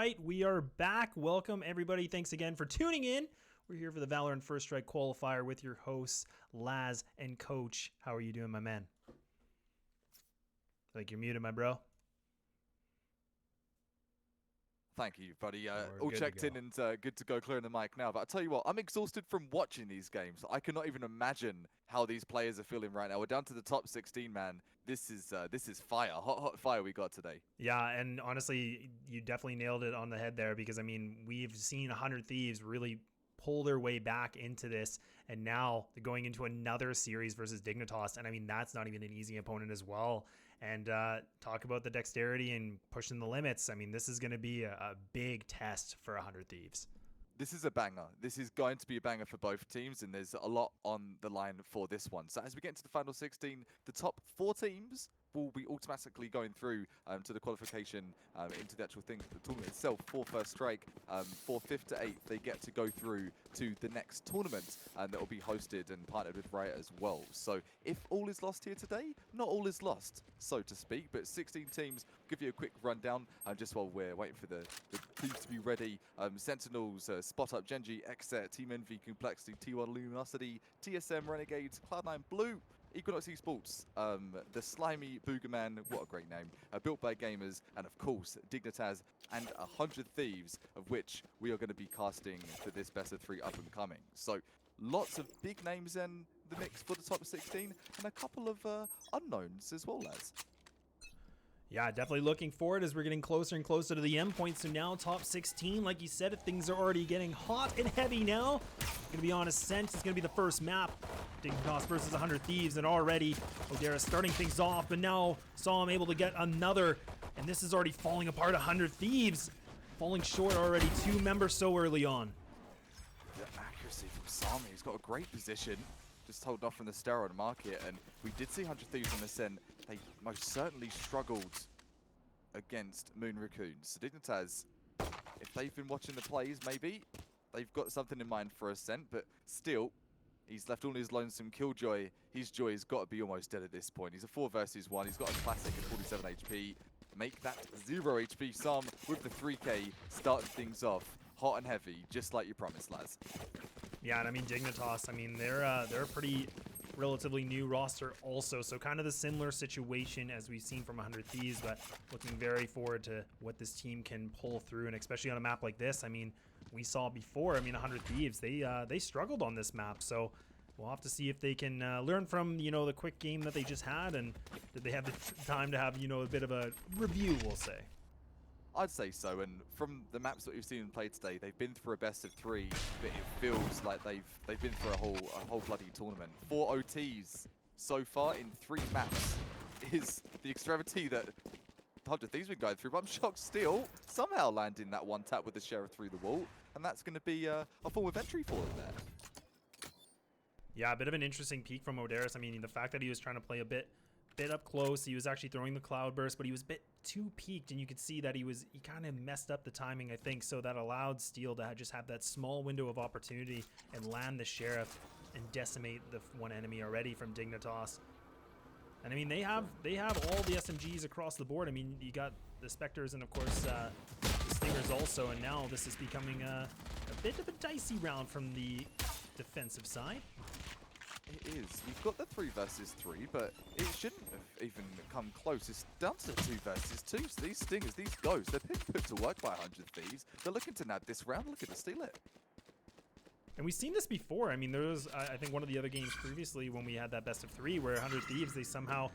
right, we are back. Welcome, everybody. Thanks again for tuning in. We're here for the VALORANT First Strike Qualifier with your hosts, Laz and Coach. How are you doing, my man? Like you're muted, my bro. Thank you, buddy. All checked in and good to go, clearing the mic now. But I tell you what, I'm exhausted from watching these games. I cannot even imagine how these players are feeling right now. We're down to the top 16, man. This is fire, hot fire we got today. Yeah, and honestly, you definitely nailed it on the head there because, I mean, we've seen 100 Thieves really pull their way back into this, and now they're going into another series versus Dignitas, and I mean that's not even an easy opponent as well. And talk about the dexterity and pushing the limits. I mean, this is going to be a big test for 100 Thieves. This is a banger. This is going to be a banger for both teams, and there's a lot on the line for this one. So as we get into the final 16, the top 4 teams will be automatically going through to the qualification into the actual thing, the tournament itself. For First Strike, for 5th to 8th, they get to go through to the next tournament, and that will be hosted and partnered with Riot as well. So if all is lost here today, not all is lost, so to speak. But 16 teams, give you a quick rundown just while we're waiting for the teams to be ready. Sentinels, Spot Up, Genji, Xset, Team Envy, Complexity, T1 Luminosity, TSM, Renegades, Cloud9 Blue, Equinox Esports, the Slimy Boogerman, what a great name, Built by Gamers, and of course Dignitas and 100 Thieves, of which we are going to be casting for this best of 3 up and coming. So lots of big names in the mix for the top 16 and a couple of unknowns as well, lads. Yeah, definitely looking forward as we're getting closer and closer to the end point. So now top 16, like you said, things are already getting hot and heavy now. Gonna be on Ascent. It's gonna be the first map. Dignitas versus 100 Thieves, and already Odera starting things off, but now saw him able to get another, and this is already falling apart. 100 Thieves falling short already. 2 members so early on. The accuracy from Sami, he's got a great position. Just holding off from the steroid market, and we did see 100 Thieves on Ascent. They most certainly struggled against Moon Raccoons. So Dignitas, if they've been watching the plays, maybe they've got something in mind for Ascent, but still, he's left all his lonesome Killjoy. His joy has got to be almost dead at this point. He's a 4 versus 1. He's got a classic at 47 HP. Make that 0 HP Sam with the 3K, starting things off hot and heavy, just like you promised, lads. Yeah, and I mean Dignitas, I mean they're a pretty relatively new roster also, so kind of the similar situation as we've seen from 100 Thieves, but looking very forward to what this team can pull through, and especially on a map like this. I mean, we saw before, I mean 100 Thieves, they struggled on this map, so we'll have to see if they can learn from, you know, the quick game that they just had, and did they have the time to have, you know, a bit of a review, we'll say. I'd say so, and from the maps that we've seen play today, they've been through a best of 3, but it feels like they've been through a whole bloody tournament. 4 OTs so far in 3 maps is the extremity that 100 Thieves been going through, but I'm shocked still somehow landing that one tap with the Sheriff through the wall, and that's going to be a form of entry for them there. Yeah, a bit of an interesting peek from Oderis. I mean, the fact that he was trying to play a bit up close, he was actually throwing the Cloudburst, but he was a bit too peaked, and you could see that he kind of messed up the timing, I think, so that allowed Steel to just have that small window of opportunity and land the Sheriff and decimate the one enemy already from Dignitas. And I mean, they have all the SMGs across the board. I mean, you got the Spectres and of course the Stingers also, and now this is becoming a bit of a dicey round from the defensive side. It is. We've got the 3 versus 3, but it shouldn't have even come close. It's down to 2 versus 2. So these Stingers, these Ghosts, they're being put to work by 100 Thieves. They're looking to nab this round, looking to steal it. And we've seen this before. I mean, there was, I think, one of the other games previously when we had that best of 3 where 100 Thieves, they somehow,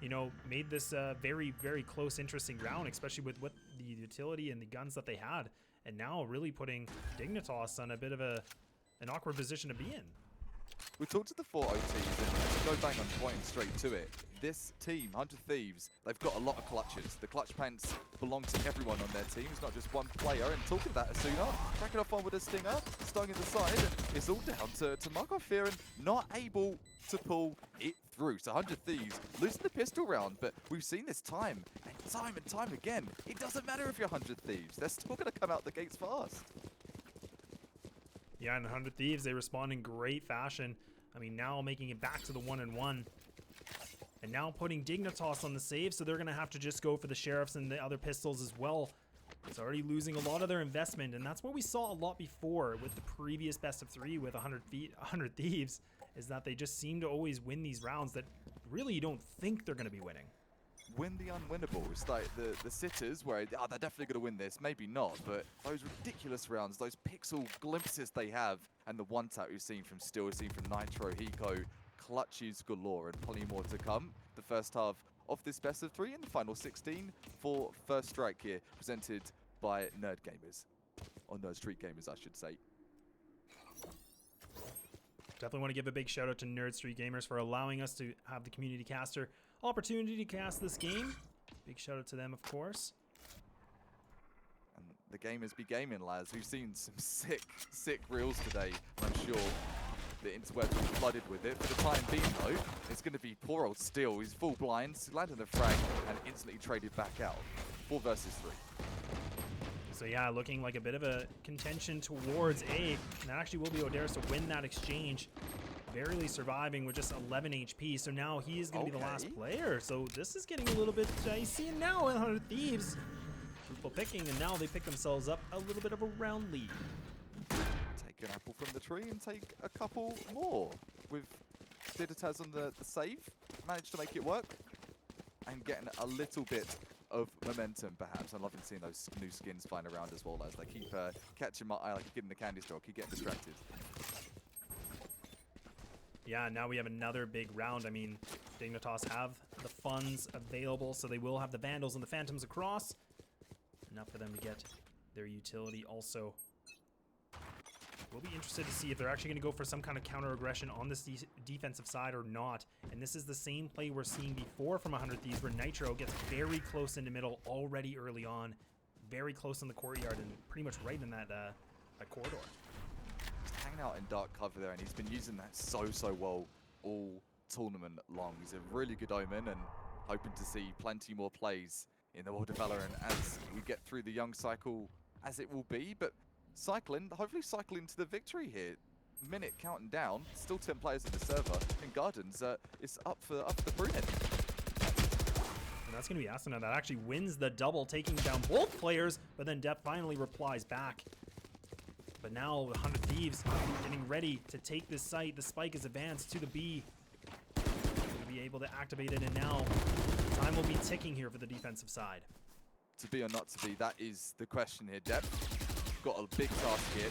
you know, made this very, very close, interesting round, especially with what the utility and the guns that they had. And now really putting Dignitas on a bit of an awkward position to be in. We talked to the 4 OTs, and to go bang on point and straight to it, this team, 100 Thieves, they've got a lot of clutches. The clutch pants belong to everyone on their team. It's not just one player. And talking about Asuna, cracking off one with a Stinger, starting at the side, and it's all down to Markov here and not able to pull it through. So 100 Thieves losing the pistol round, but we've seen this time and time again. It doesn't matter if you're 100 Thieves. They're still going to come out the gates fast. Yeah, and 100 Thieves, they respond in great fashion. I mean, now making it back to the 1-1. And now putting Dignitas on the save, so they're going to have to just go for the Sheriffs and the other pistols as well. It's already losing a lot of their investment, and that's what we saw a lot before with the previous best of 3 with 100 Thieves, is that they just seem to always win these rounds that really you don't think they're going to be winning. Win the unwinnables, like the sitters where they're definitely going to win this, maybe not, but those ridiculous rounds, those pixel glimpses they have, and the one tap we've seen from Steel, we've seen from Nitro, Hiko, clutches galore, and plenty more to come. The first half of this best of 3 in the final 16 for First Strike here, presented by Nerd Gamers, or Nerd Street Gamers, I should say. Definitely want to give a big shout out to Nerd Street Gamers for allowing us to have the community caster opportunity to cast this game. Big shout out to them, of course. And the gamers be gaming, lads. We've seen some sick reels today, and I'm sure the interweb will be flooded with it. For the time being, though, it's going to be poor old Steel. He's full blinds, landed the frag, and instantly traded back out. 4 versus 3. So yeah, looking like a bit of a contention towards A. And that actually will be Odaris to win that exchange. Barely surviving with just 11 HP. So now he is going to be the last player. So this is getting a little bit dicey. And now 100 Thieves. Fruitful picking, and now they pick themselves up a little bit of a round lead. Take an apple from the tree and take a couple more. With Dignitas on the save, managed to make it work. And getting a little bit of momentum, perhaps. I'm loving seeing those new skins flying around as well, as they keep catching my eye like a kid in the candy store. Keep getting distracted. Yeah, now we have another big round. I mean, Dignitas have the funds available, so they will have the Vandals and the Phantoms across. Enough for them to get their utility also. We'll be interested to see if they're actually going to go for some kind of counter aggression on this defensive side or not. And this is the same play we're seeing before from 100 Thieves, where Nitro gets very close into middle already early on. Very close in the courtyard and pretty much right in that corridor. He's hanging out in dark cover there, and he's been using that so well all tournament long. He's a really good omen, and hoping to see plenty more plays in the world of VALORANT as we get through the young cycle as it will be. But hopefully cycling to the victory here. Minute counting down, still 10 players in the server, and Gardens is up for the Brunin. And that's going to be Asuna that actually wins the double, taking down both players, but then Depp finally replies back. But now 100 Thieves getting ready to take this site. The spike is advanced to the B. Going to be able to activate it, and now time will be ticking here for the defensive side. To be or not to be, that is the question here, Depp. Got a big task here,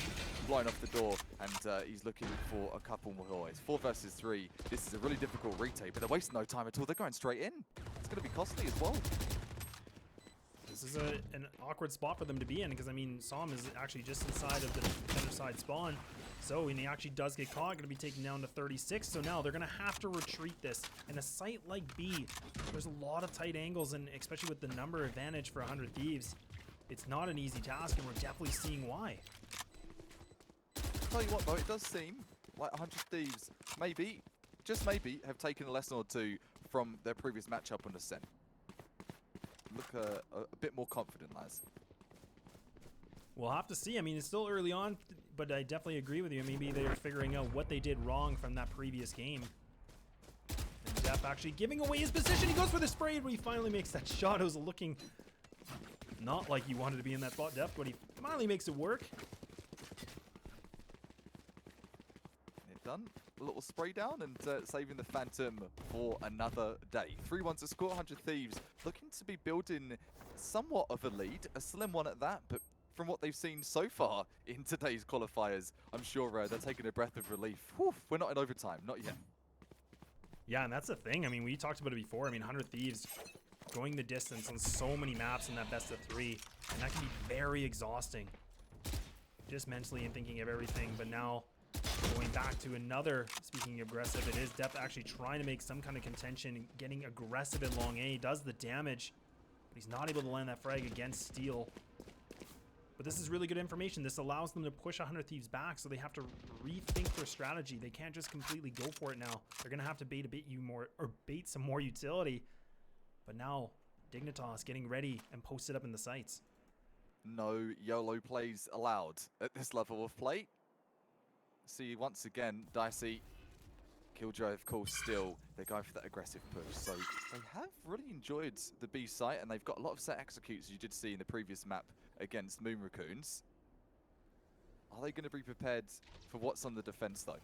blowing off the door, and he's looking for a couple more. It's 4 versus 3. This is a really difficult retake, but they're wasting no time at all. They're going straight in. It's going to be costly as well. This is an awkward spot for them to be in, because I mean, Som is actually just inside of the defender side spawn. So when he actually does get caught, going to be taken down to 36. So now they're going to have to retreat this. In a site like B, there's a lot of tight angles, and especially with the number advantage for 100 Thieves, it's not an easy task, and we're definitely seeing why. Tell you what though, it does seem like 100 Thieves maybe, just maybe, have taken a lesson or two from their previous matchup on Ascent. Look a bit more confident, lads. We'll have to see. I mean, it's still early on, but I definitely agree with you. Maybe they're figuring out what they did wrong from that previous game. And Depp actually giving away his position. He goes for the spray, but he finally makes that shot. It was looking not like he wanted to be in that spot, Depp, but he finally makes it work. It done. A little spray down and saving the Phantom for another day. 3-1 to score. 100 Thieves looking to be building somewhat of a lead, a slim one at that, but from what they've seen so far in today's qualifiers, I'm sure they're taking a breath of relief. Whew, we're not in overtime, not yet. Yeah, and that's the thing. I mean, we talked about it before. I mean, 100 Thieves going the distance on so many maps in that best of 3, and that can be very exhausting. Just mentally and thinking of everything, but now going back to another, speaking of aggressive, it is Depp actually trying to make some kind of contention, getting aggressive in long A, does the damage, but he's not able to land that frag against Steel. But this is really good information. This allows them to push 100 Thieves back, so they have to rethink their strategy. They can't just completely go for it now. They're gonna have to bait some more utility. But now Dignitas getting ready and posted up in the sights. No YOLO plays allowed at this level of play. See, once again, Dicey, Killjoy, of course, still, they're going for that aggressive push. So they have really enjoyed the B site, and they've got a lot of set executes, as you did see in the previous map against Moon Raccoons. Are they going to be prepared for what's on the defense, though?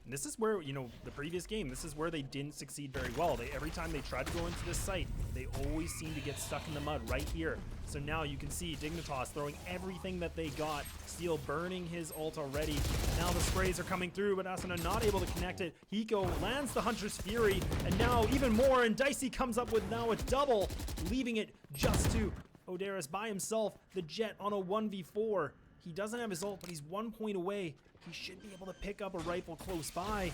And this is where, you know, the previous game, this is where they didn't succeed very well. Every time they tried to go into this site, they always seem to get stuck in the mud right here. So now you can see Dignitas throwing everything that they got. Steel burning his ult already. Now the sprays are coming through, but Asuna not able to connect it. Hiko lands the Hunter's Fury, and now even more, and Dicey comes up with now a double, leaving it just to Odaris by himself. The Jet on a 1v4. He doesn't have his ult, but he's 1 point away. He should be able to pick up a rifle close by.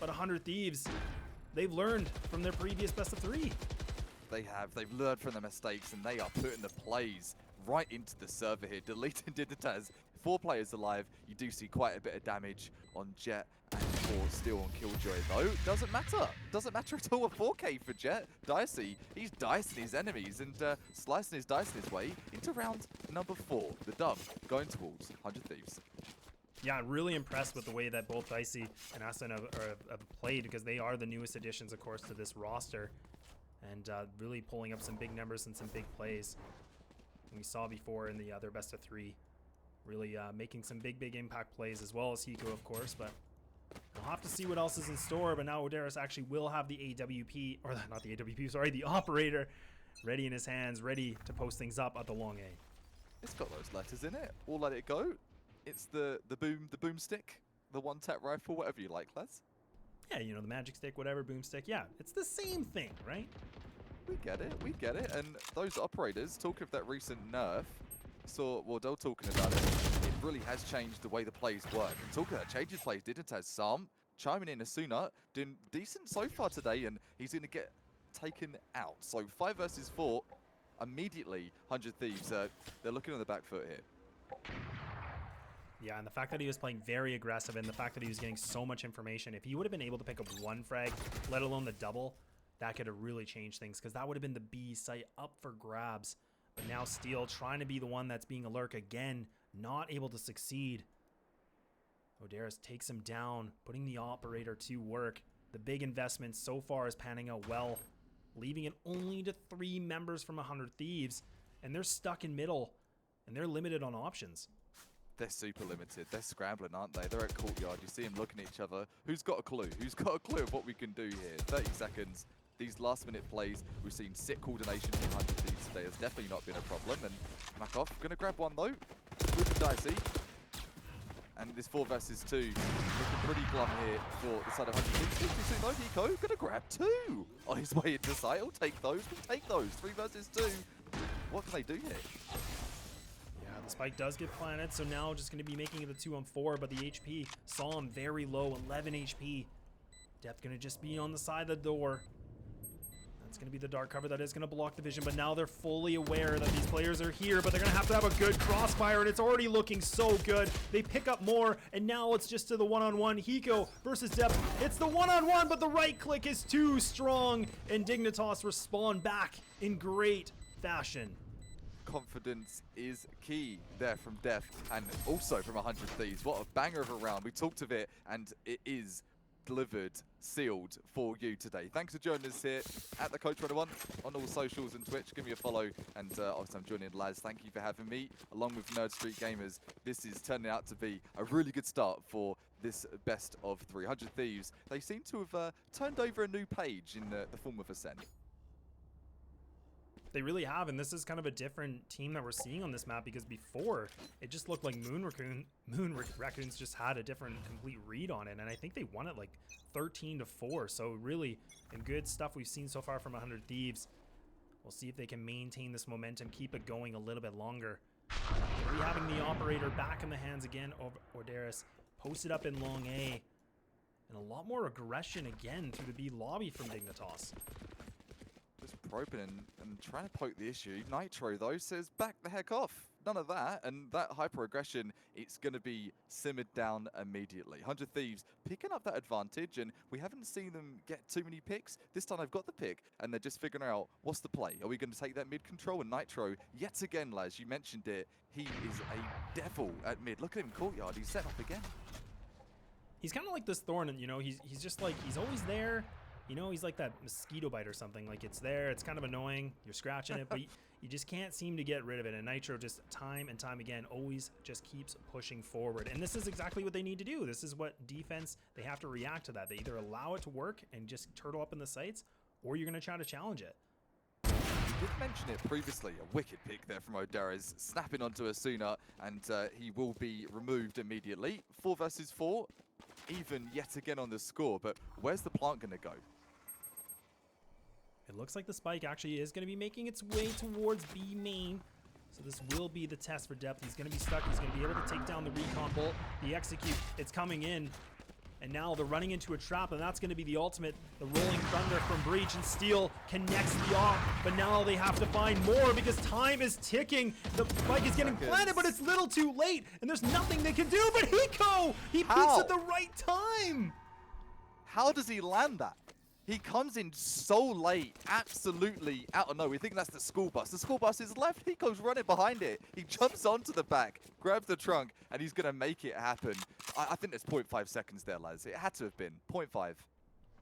But 100 Thieves, they've learned from their previous best of 3. They have. They've learned from their mistakes, and they are putting the plays right into the server here. Deleting Dignitas. 4 players alive. You do see quite a bit of damage on Jet and 4 still on Killjoy, though. Doesn't matter. Doesn't matter at all. A 4K for Jet. Dicey, he's dicing his enemies and slicing his dice his way into round number 4. The dub going towards 100 Thieves. Yeah, really impressed with the way that both Dicey and Asuna have played, because they are the newest additions, of course, to this roster. And really pulling up some big numbers and some big plays. We saw before in the other best of 3. Really making some big impact plays, as well as Hiko, of course. But we'll have to see what else is in store. But now Odaris actually will have the AWP, or not the AWP, sorry, the operator ready in his hands, ready to post things up at the long A. It's got those letters in it. We'll let it go. It's the boomstick, the one-tap rifle, whatever you like, Les. Yeah, you know, the magic stick, whatever, boomstick. Yeah, it's the same thing, right? We get it, we get it. And those operators, talking of that recent nerf, saw Wardell talking about it. It really has changed the way the plays work. And talking about changes plays, Dignitas Sam chiming in Asuna, doing decent so far today, and he's going to get taken out. So 5 versus 4, immediately 100 Thieves. They're looking on the back foot here. Yeah, and the fact that he was playing very aggressive, and the fact that he was getting so much information, if he would have been able to pick up 1 frag, let alone the double, that could have really changed things, because that would have been the B site up for grabs. But now Steel trying to be the one that's being a lurk again, not able to succeed. Odaris takes him down, putting the operator to work. The big investment so far is panning out well, leaving it only to 3 members from 100 Thieves, and they're stuck in middle, and they're limited on options. They're super limited. They're scrambling, aren't they? They're at courtyard. You see them looking at each other. Who's got a clue? Who's got a clue of what we can do here? 30 seconds. These last-minute plays, we've seen sick coordination from 100 Thieves today. Has definitely not been a problem. And Makov going to grab one, though, with Dicey. And this 4 versus 2 looking pretty glum here for the side of 100 Thieves. 52 though, Hiko going to grab 2 on his way into sight. He'll take those. We'll take those. 3 versus 2. What can they do here? The spike does get planted, so now just going to be making it a 2-on-4, but the HP saw him very low, 11 HP. Depth going to just be on the side of the door. That's going to be the dark cover that is going to block the vision, but now they're fully aware that these players are here, but they're going to have a good crossfire, and it's already looking so good. They pick up more, and now it's just to the one-on-one. Hiko versus Depth. It's the one-on-one, but the right click is too strong, and Dignitas respond back in great fashion. Confidence is key there from Def and also from 100 Thieves. What a banger of a round. We talked of it and it is delivered, sealed for you today. Thanks for joining us here at the Coach 101 on all socials and Twitch. Give me a follow, and obviously I'm joining Laz. Thank you for having me along with Nerd Street Gamers. This is turning out to be a really good start for this best of 300 Thieves. They seem to have turned over a new page in the form of Ascent. They really have, and this is kind of a different team that we're seeing on this map, because before it just looked like Moon Raccoons just had a different complete read on it, and I think they won it like 13-4. So really good stuff we've seen so far from 100 Thieves. We'll see if they can maintain this momentum, keep it going a little bit longer. Really having the operator back in the hands again of Odaris, posted up in long A, and a lot more aggression again through the B lobby from Dignitas. Just probing and trying to poke the issue. Nitro, though, says back the heck off. None of that. And that hyper-aggression, it's going to be simmered down immediately. 100 Thieves picking up that advantage, and we haven't seen them get too many picks. This time they've got the pick, and they're just figuring out what's the play. Are we going to take that mid-control? And Nitro, yet again, Laz, you mentioned it, he is a devil at mid. Look at him, courtyard. He's set up again. He's kind of like this Thorn, and, you know, he's just like, he's always there. You know, he's like that mosquito bite or something. Like, it's there, it's kind of annoying, you're scratching it, but you just can't seem to get rid of it. And Nitro just time and time again always just keeps pushing forward. And this is exactly what they need to do. This is what defense, they have to react to that. They either allow it to work and just turtle up in the sights, or you're going to try to challenge it. You did mention it previously, a wicked pick there from Oderes, snapping onto Asuna, and he will be removed immediately. 4 versus 4, even yet again on the score, but where's the plant going to go? It looks like the spike actually is going to be making its way towards B main. So this will be the test for depth. He's going to be stuck. He's going to be able to take down the recon bolt. The execute, it's coming in. And now they're running into a trap, and that's going to be the ultimate. The rolling thunder from Breach, and Steel connects the off. But now they have to find more because time is ticking. The spike is getting planted, but it's a little too late. And there's nothing they can do. But Hiko, he peeks at the right time. How does he land that? He comes in so late, absolutely out of nowhere. We think that's the school bus. The school bus is left. He goes running behind it. He jumps onto the back, grabs the trunk, and he's going to make it happen. I think there's 0.5 seconds there, lads. It had to have been 0.5.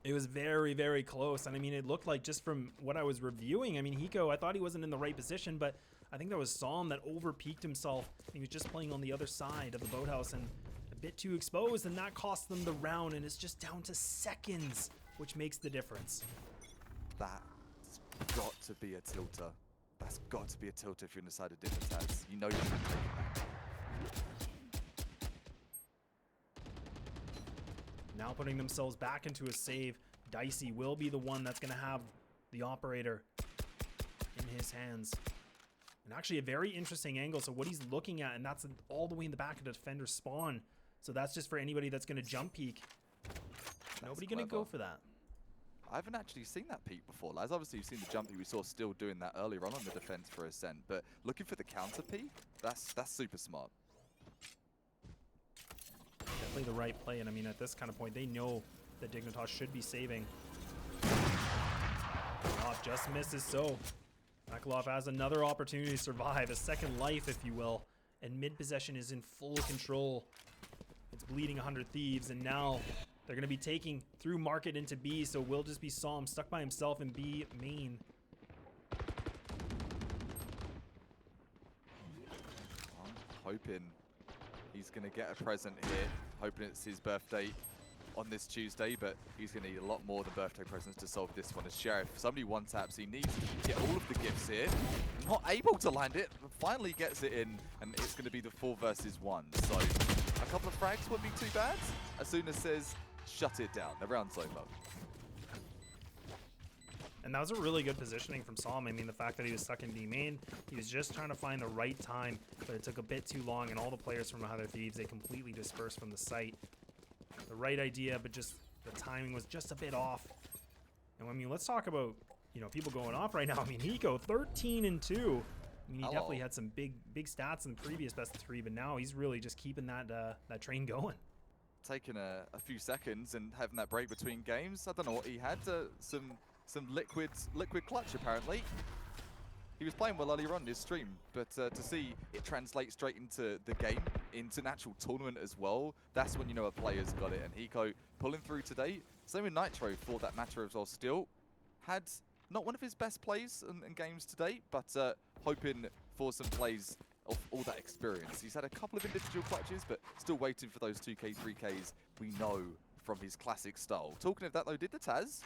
It was very, very close. And I mean, it looked like just from what I was reviewing, I mean, Hiko, I thought he wasn't in the right position, but I think that was Psalm that over-peaked himself. He was just playing on the other side of the boathouse and a bit too exposed, and that cost them the round, and it's just down to seconds, which makes the difference. That's got to be a tilter. That's got to be a tilter if you're inside a Dignitas. You know you're going to take it back. Now putting themselves back into a save. Dicey will be the one that's going to have the operator in his hands. And actually a very interesting angle. So what he's looking at, and that's all the way in the back of the defender's spawn. So that's just for anybody that's going to jump peek. Nobody going to go for that. I haven't actually seen that peek before, lads. Obviously, you've seen the jumpy. We saw Still doing that earlier on the defense for Ascent, but looking for the counter peek, that's super smart. Definitely the right play, and I mean, at this kind of point, they know that Dignitas should be saving. Makalov just misses, so Makalov has another opportunity to survive, a second life, if you will, and mid-possession is in full control. It's bleeding 100 Thieves, and now they're going to be taking through market into B, so will just be Psalm stuck by himself in B main. I'm hoping he's going to get a present here, hoping it's his birthday on this Tuesday, but he's going to need a lot more than birthday presents to solve this one. As Sheriff, somebody one-taps, he needs to get all of the gifts here. Not able to land it, but finally gets it in, and it's going to be the 4 versus 1. So a couple of frags wouldn't be too bad. Asuna says, shut it down. The round's over. And that was a really good positioning from Psalm. I mean, the fact that he was stuck in B main, he was just trying to find the right time, but it took a bit too long, and all the players from Other Thieves, they completely dispersed from the site. The right idea, but just the timing was just a bit off. And I mean, let's talk about, you know, people going off right now. I mean, Hiko, 13-2. I mean, he definitely had some big stats in the previous best of 3, but now he's really just keeping that that train going. Taking a few seconds and having that break between games. I don't know what he had. Some liquid clutch apparently. He was playing well earlier on in his stream, but to see it translate straight into the game, into an actual tournament as well, that's when you know a player's got it. And Hiko pulling through today. Same with Nitro for that matter as well. Still had not one of his best plays in games today, but hoping for some plays of all that experience. He's had a couple of individual clutches, but still waiting for those 2K, 3Ks we know from his classic style. Talking of that though, Dignitas,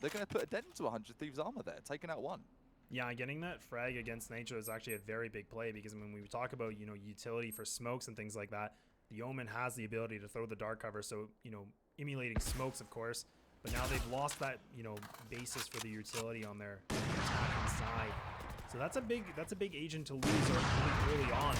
they're going to put a dent into 100 Thieves armor there, taking out 1. Yeah, getting that frag against Nitro is actually a very big play, because when we talk about, you know, utility for smokes and things like that, the Omen has the ability to throw the dark cover, so, you know, emulating smokes, of course, but now they've lost that, you know, basis for the utility on their attacking side. So that's a big agent to lose early on.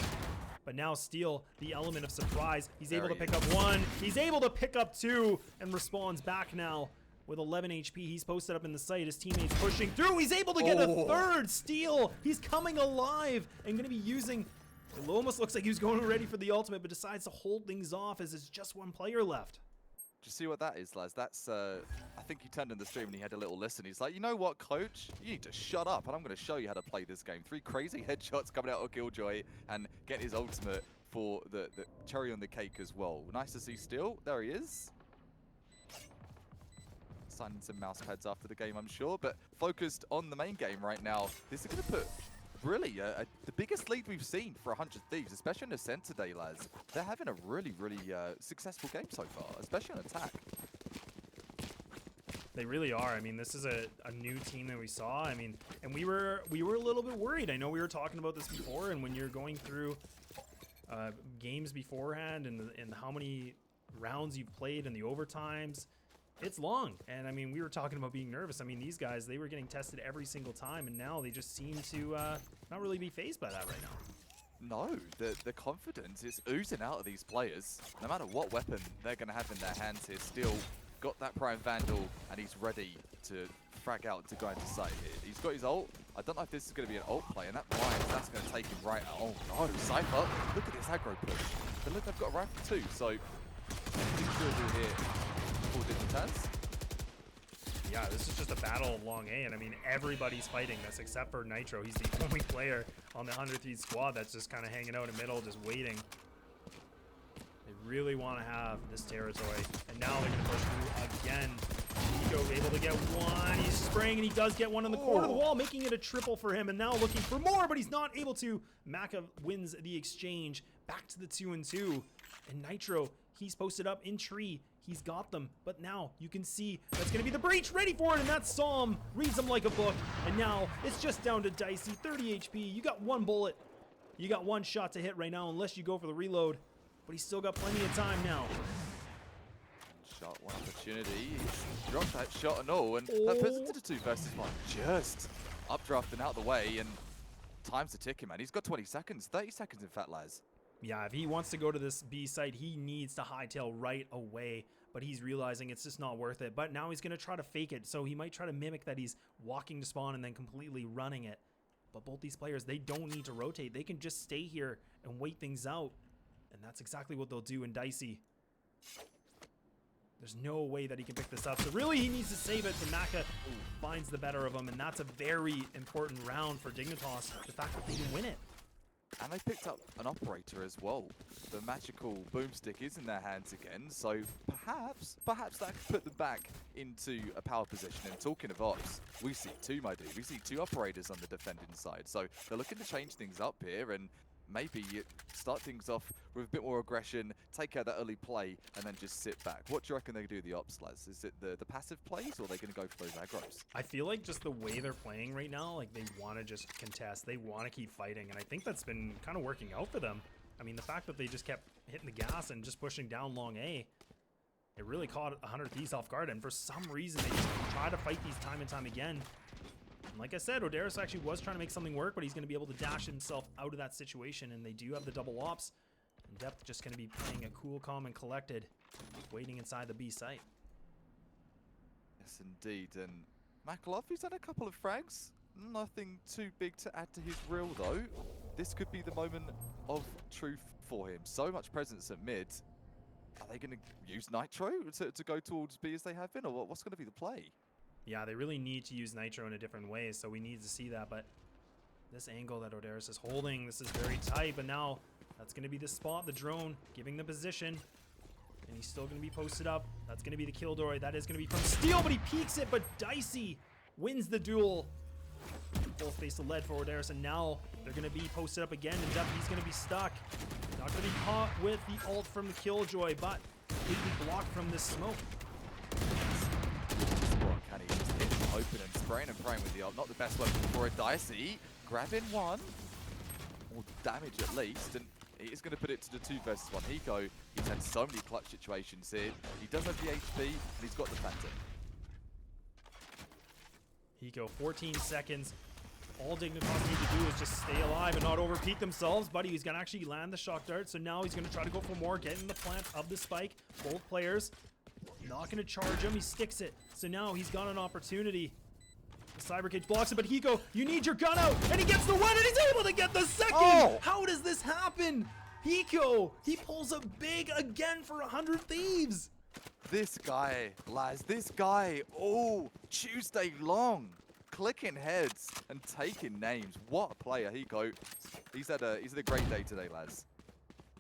But now Steel, the element of surprise, he's able to pick up 1, he's able to pick up 2, and respawns back now. With 11 HP, he's posted up in the site. His teammates pushing through. He's able to get a 3rd steal. He's coming alive and going to be using... It almost looks like he was going ready for the ultimate, but decides to hold things off as it's just 1 player left. Do you see what that is, lads? That's, I think he turned in the stream and he had a little listen. He's like, you know what, coach? You need to shut up, and I'm going to show you how to play this game. 3 crazy headshots coming out of Killjoy and get his ultimate for the cherry on the cake as well. Nice to see Steel. There he is. signing some mouse pads after the game, I'm sure. But focused on the main game right now, this is going to put really the biggest lead we've seen for 100 Thieves, especially in Ascent today, lads. They're having a really successful game so far, especially on attack. They really are. I mean, this is a new team that we saw. I mean, and we were a little bit worried. I know we were talking about this before, and when you're going through games beforehand and how many rounds you've played and the overtimes, it's long. And I mean, we were talking about being nervous. I mean, these guys, they were getting tested every single time, and now they just seem to not really be fazed by that right now. No, the confidence is oozing out of these players. No matter what weapon they're going to have in their hands here, still got that Prime Vandal, and he's ready to frag out to go into sight here. He's got his ult. I don't know if this is going to be an ult play, and that's going to take him right out. Oh no, Cypher, look at this aggro push. But look, they've got a rifle too, so big trouble here for Dignitas. Yeah, this is just a battle of long A, and I mean, everybody's fighting this except for Nitro. He's the only player on the 100 Thieves squad that's just kind of hanging out in the middle, just waiting. They really want to have this territory, and now they're going to push through again. Nico able to get one. He's spraying, and he does get one in the corner of the wall, making it a triple for him, and now looking for more, but he's not able to. Maka wins the exchange, back to the 2-2, and Nitro, he's posted up in tree. He's got them, but now you can see that's going to be the breach, ready for it, and that's Psalm. Reads him like a book, and now it's just down to Dicey, 30 HP. You got one bullet. You got one shot to hit right now, unless you go for the reload, but he's still got plenty of time now. Shot, one opportunity. He's dropped that shot and all, and that puts it to the 2 versus 1. Just updrafting out the way, and time's a ticking, man. He's got 20 seconds, 30 seconds in fact, Laz. Yeah, if he wants to go to this B site, he needs to hightail right away, but he's realizing it's just not worth it. But now he's going to try to fake it, so he might try to mimic that he's walking to spawn and then completely running it. But both these players, they don't need to rotate. They can just stay here and wait things out, and that's exactly what they'll do in Dicey. There's no way that he can pick this up, so really he needs to save it, and Maka finds the better of him, and that's a very important round for Dignitas, the fact that they can win it. And they picked up an operator as well. The magical boomstick is in their hands again, so perhaps that could put them back into a power position. And talking of ops, we see 2, my dude. We see 2 operators on the defending side, so they're looking to change things up here and maybe start things off with a bit more aggression, take out that early play, and then just sit back. What do you reckon they do the ops, Laz? Is it the passive plays, or are they going to go for those aggros? I feel like just the way they're playing right now, like they want to just contest. They want to keep fighting, and I think that's been kind of working out for them. I mean, the fact that they just kept hitting the gas and just pushing down long A, it really caught 100 Thieves off guard, and for some reason, they just try to fight these time and time again. And like I said, Odaris actually was trying to make something work, but he's going to be able to dash himself out of that situation, and they do have the double ops. And Depth just going to be playing a cool, calm, and collected, waiting inside the B site. Yes, indeed. And Makalov, he's had a couple of frags. Nothing too big to add to his reel, though. This could be the moment of truth for him. So much presence at mid. Are they going to use Nitro to go towards B as they have been, or what's going to be the play? Yeah, they really need to use Nitro in a different way, so we need to see that, but this angle that Odaris is holding, this is very tight, but now that's going to be the spot, the drone, giving the position, and he's still going to be posted up. That's going to be the Killjoy. That is going to be from Steel, but he peeks it, but Dicey wins the duel. Full face of lead for Odaris, and now they're going to be posted up again, and he's going to be stuck. Not going to be caught with the ult from the Killjoy, but completely blocked from this smoke. Can he just hit him open and spraying and praying with the ult? Not the best weapon for a Dicey. Grabbing one. More damage at least. And he is going to put it to the 2 versus 1. Hiko, he's had so many clutch situations here. He does have the HP, and he's got the Phantom. Hiko, 14 seconds. All Dignitas need to do is just stay alive and not overpeak themselves. Buddy, he's going to actually land the shock dart, so now he's going to try to go for more, get in the plant of the spike. Both players not going to charge him. He sticks it. So now he's got an opportunity. The Cyber Cage blocks it, but Hiko, you need your gun out. And he gets the one, and he's able to get the second. Oh! How does this happen? Hiko, he pulls up big again for 100 Thieves. This guy, Laz, this guy, oh, Tuesday long. Clicking heads and taking names. What a player, Hiko. He's had a great day today, Laz.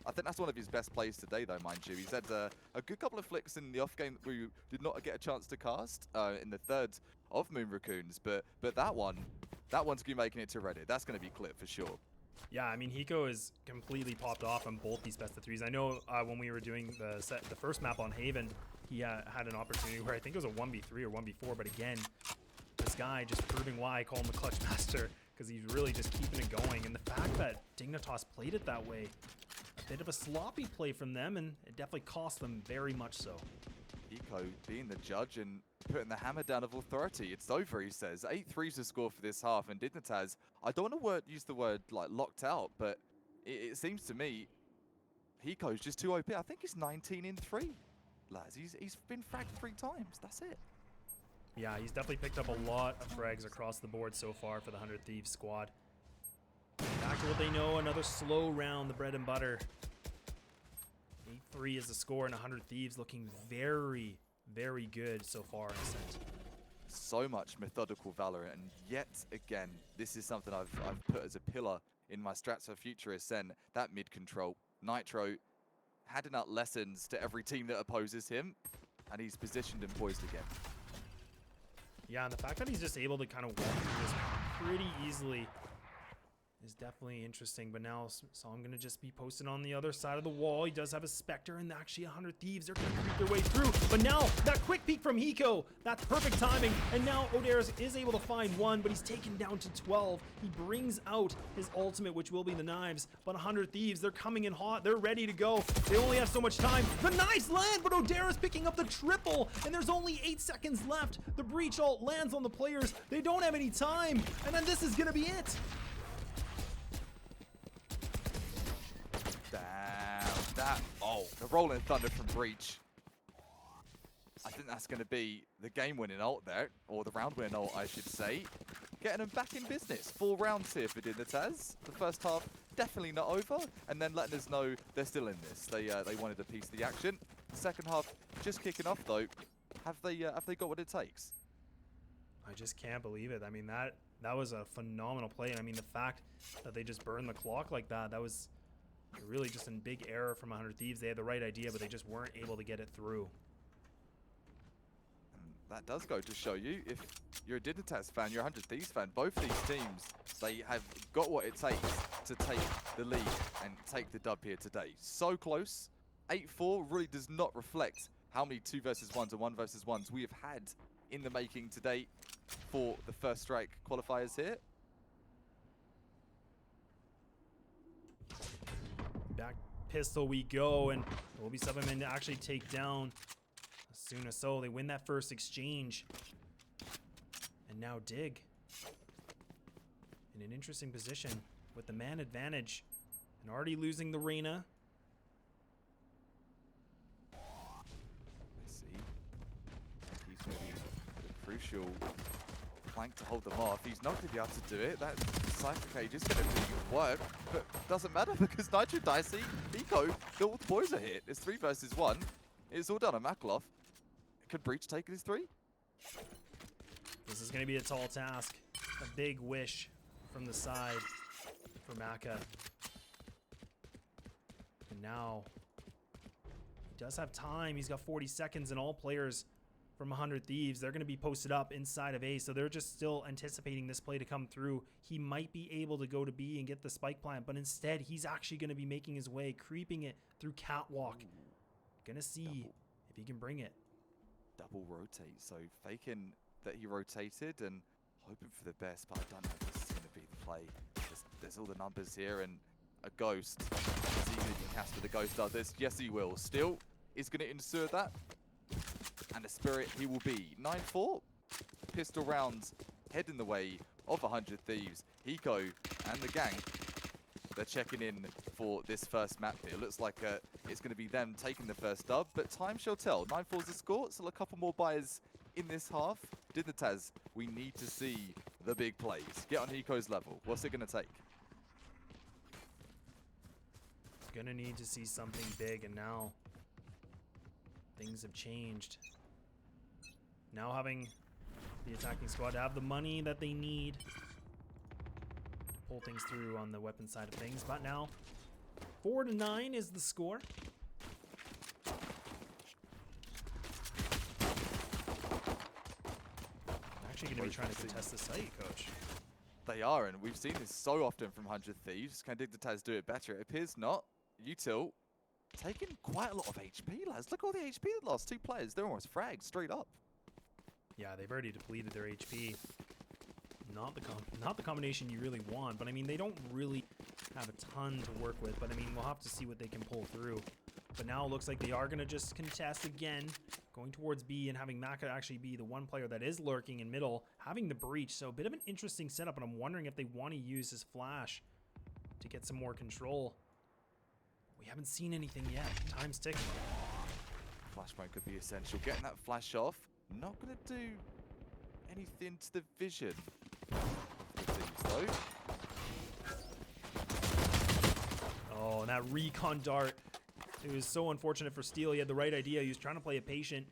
I think that's one of his best plays today, though, mind you. He's had a good couple of flicks in the off game that we did not get a chance to cast in the third of Moon Raccoons, but that one's going to be making it to Reddit. That's going to be clipped for sure. Yeah, I mean, Hiko is completely popped off on both these best of threes. I know when we were doing the first map on Haven, he had an opportunity where I think it was a 1v3 or 1v4, but again, this guy just proving why I call him the clutch master, because he's really just keeping it going. And the fact that Dignitas played it that way, a bit of a sloppy play from them, and it definitely cost them very much so. Hiko being the judge and putting the hammer down of authority. It's over, he says. 8 threes to score for this half, and Dignitas, I don't want to use the word like locked out, but it seems to me Hiko's just too OP. I think he's 19 in 3, lads. He's been fragged 3 times. That's it. Yeah, he's definitely picked up a lot of frags across the board so far for the 100 Thieves squad. Back to what they know, another slow round, the bread and butter. 8-3 is the score, and 100 Thieves looking very, very good so far in Ascent. So much methodical Valorant, and yet again, this is something I've put as a pillar in my strats for future Ascent. That mid control, Nitro handing out lessons to every team that opposes him, and he's positioned and poised again. Yeah, and the fact that he's just able to kind of walk through this pretty easily is definitely interesting. But now, so I'm going to just be posted on the other side of the wall. He does have a Spectre and actually 100 Thieves. They're going to creep their way through. But now, that quick peek from Hiko, that's perfect timing. And now Odaris is able to find one, but he's taken down to 12. He brings out his ultimate, which will be the knives. But 100 Thieves, they're coming in hot. They're ready to go. They only have so much time. The knives land, but Odaris picking up the triple. And there's only 8 seconds left. The breach ult lands on the players. They don't have any time. And then this is going to be it. The rolling thunder from Breach. I think that's going to be the game-winning ult there, or the round-winning ult, I should say. Getting them back in business. 4 rounds here for Dignitas. The first half definitely not over, and then letting us know they're still in this. They wanted a piece of the action. Second half just kicking off though. Have they got what it takes? I just can't believe it. I mean, that was a phenomenal play, and I mean the fact that they just burned the clock like that was really just a big error from 100 Thieves. They had the right idea, but they just weren't able to get it through. And that does go to show you, if you're a Dignitas fan, you're a 100 Thieves fan, both these teams, they have got what it takes to take the lead and take the dub here today. So close. 8-4 really does not reflect how many 2 versus 1s and 1 versus 1s we have had in the making today for the first strike qualifiers here. Back pistol we go, and we'll be subbing in to actually take down as soon as so. They win that first exchange. And now Dig in an interesting position with the man advantage and already losing the Reyna. Let's see. He's going to be the crucial flank to hold them off. He's not going to be able to do it. That Cypher Cage is going to work, but doesn't matter because Nitro Dicey, Hiko, all the boys are hit. It's 3 versus 1. It's all done on Makloff. Could Breach take his 3? This is going to be a tall task. A big wish from the side for Maka. And now he does have time. He's got 40 seconds, and all players from 100 Thieves, they're going to be posted up inside of A, so they're just still anticipating this play to come through. He might be able to go to B and get the spike plant, but instead he's actually going to be making his way, creeping it through Catwalk. Gonna see if he can bring it. Double rotate, so faking that he rotated and hoping for the best, but I don't know if this is going to be the play. There's all the numbers here, and a ghost. Is he going to be cast with a ghost out this? Yes, he will. Still is going to insert that. And the spirit he will be. 9-4. Pistol rounds head in the way of 100 Thieves. Hiko and the gang, they're checking in for this first map here. Looks like it's going to be them taking the first dub, but time shall tell. 9-4 is the score. Still a couple more buyers in this half. Dignitas, we need to see the big plays. Get on Hiko's level. What's it going to take? Gonna need to see something big, and now things have changed. Now having the attacking squad have the money that they need to pull things through on the weapon side of things, but now 4-9 is the score. I'm actually going to be trying to contest the site, Coach. They are, and we've seen this so often from 100 Thieves. Can Dignitas do it better? It appears not. Util taking quite a lot of HP, lads. Look at all the HP the last two players. They're almost fragged straight up. Yeah, they've already depleted their HP. Not the combination you really want, but I mean, they don't really have a ton to work with, but I mean, we'll have to see what they can pull through. But now it looks like they are going to just contest again, going towards B and having Maka actually be the one player that is lurking in middle, having the breach. So a bit of an interesting setup, and I'm wondering if they want to use his flash to get some more control. We haven't seen anything yet. Time's ticking. Flashpoint could be essential. Getting that flash off, not going to do anything to the vision. The teams, though. Oh, and that recon dart. It was so unfortunate for Steel. He had the right idea. He was trying to play a patient,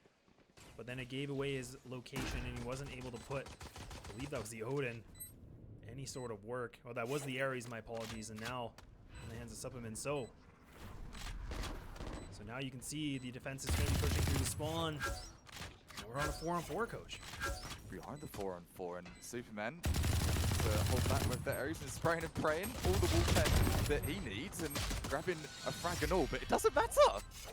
but then it gave away his location and he wasn't able to put, I believe that was the Odin, any sort of work. Oh, that was the Ares, my apologies. And now in the hands of Supplement. So now you can see the defense is going to be pushing through the spawn. And we're on a 4-on-4, Coach. We are in the 4-on-4, and Superman to hold back with the Ares and spraying and praying all the wall that he needs and grabbing a frag and all, but it doesn't matter.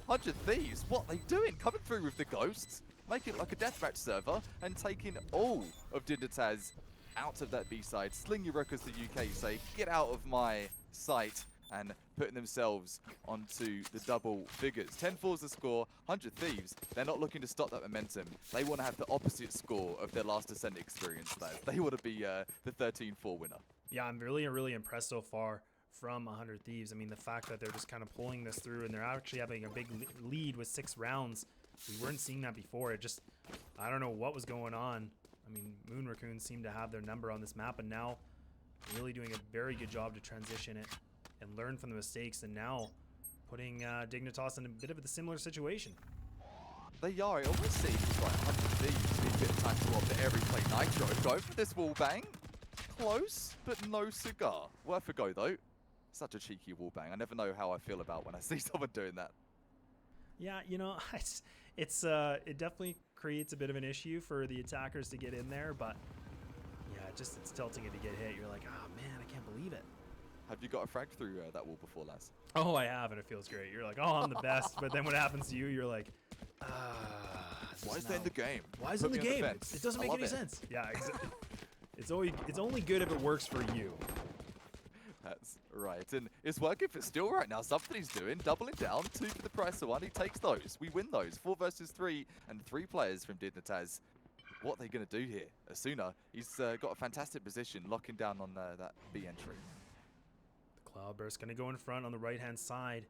100 Thieves, what are they doing? Coming through with the ghosts, making it like a deathmatch server and taking all of Dignitas out of that B side. Sling your Rookers to UK, say, get out of my sight, and putting themselves onto the double figures. 10-4 is the score. 100 Thieves, they're not looking to stop that momentum. They want to have the opposite score of their last Ascent experience. They want to be the 13-4 winner. Yeah, I'm really impressed so far from 100 Thieves. I mean, the fact that they're just kind of pulling this through and they're actually having a big lead with 6 rounds. We weren't seeing that before. It just, I don't know what was going on. I mean, Moon Raccoons seem to have their number on this map, and now really doing a very good job to transition it and learn from the mistakes, and now putting Dignitas in a bit of a similar situation. They are. It almost seems like 100 Thieves need a bit of time to off every play Nitro. Go for this wall bang. Close, but no cigar. Worth a go, though. Such a cheeky wall bang. I never know how I feel about when I see someone doing that. Yeah, you know, it definitely creates a bit of an issue for the attackers to get in there, but yeah, it's tilting it to get hit. You're like, oh man, I can't believe it. Have you got a frag through that wall before, Laz? Oh, I have, and it feels great. You're like, oh, I'm the best. But then when it happens to you, you're like, why is that in the game? Why is it in the game? It doesn't make any sense. Yeah, exactly. It's only good if it works for you. That's right. And it's working for Steel right now. Something he's doing. Doubling down. 2 for the price of 1. He takes those. We win those. 4 versus 3 and 3 players from Dignitas. What are they going to do here? Asuna, he's got a fantastic position, locking down on that B entry. Cloudburst going to go in front on the right-hand side.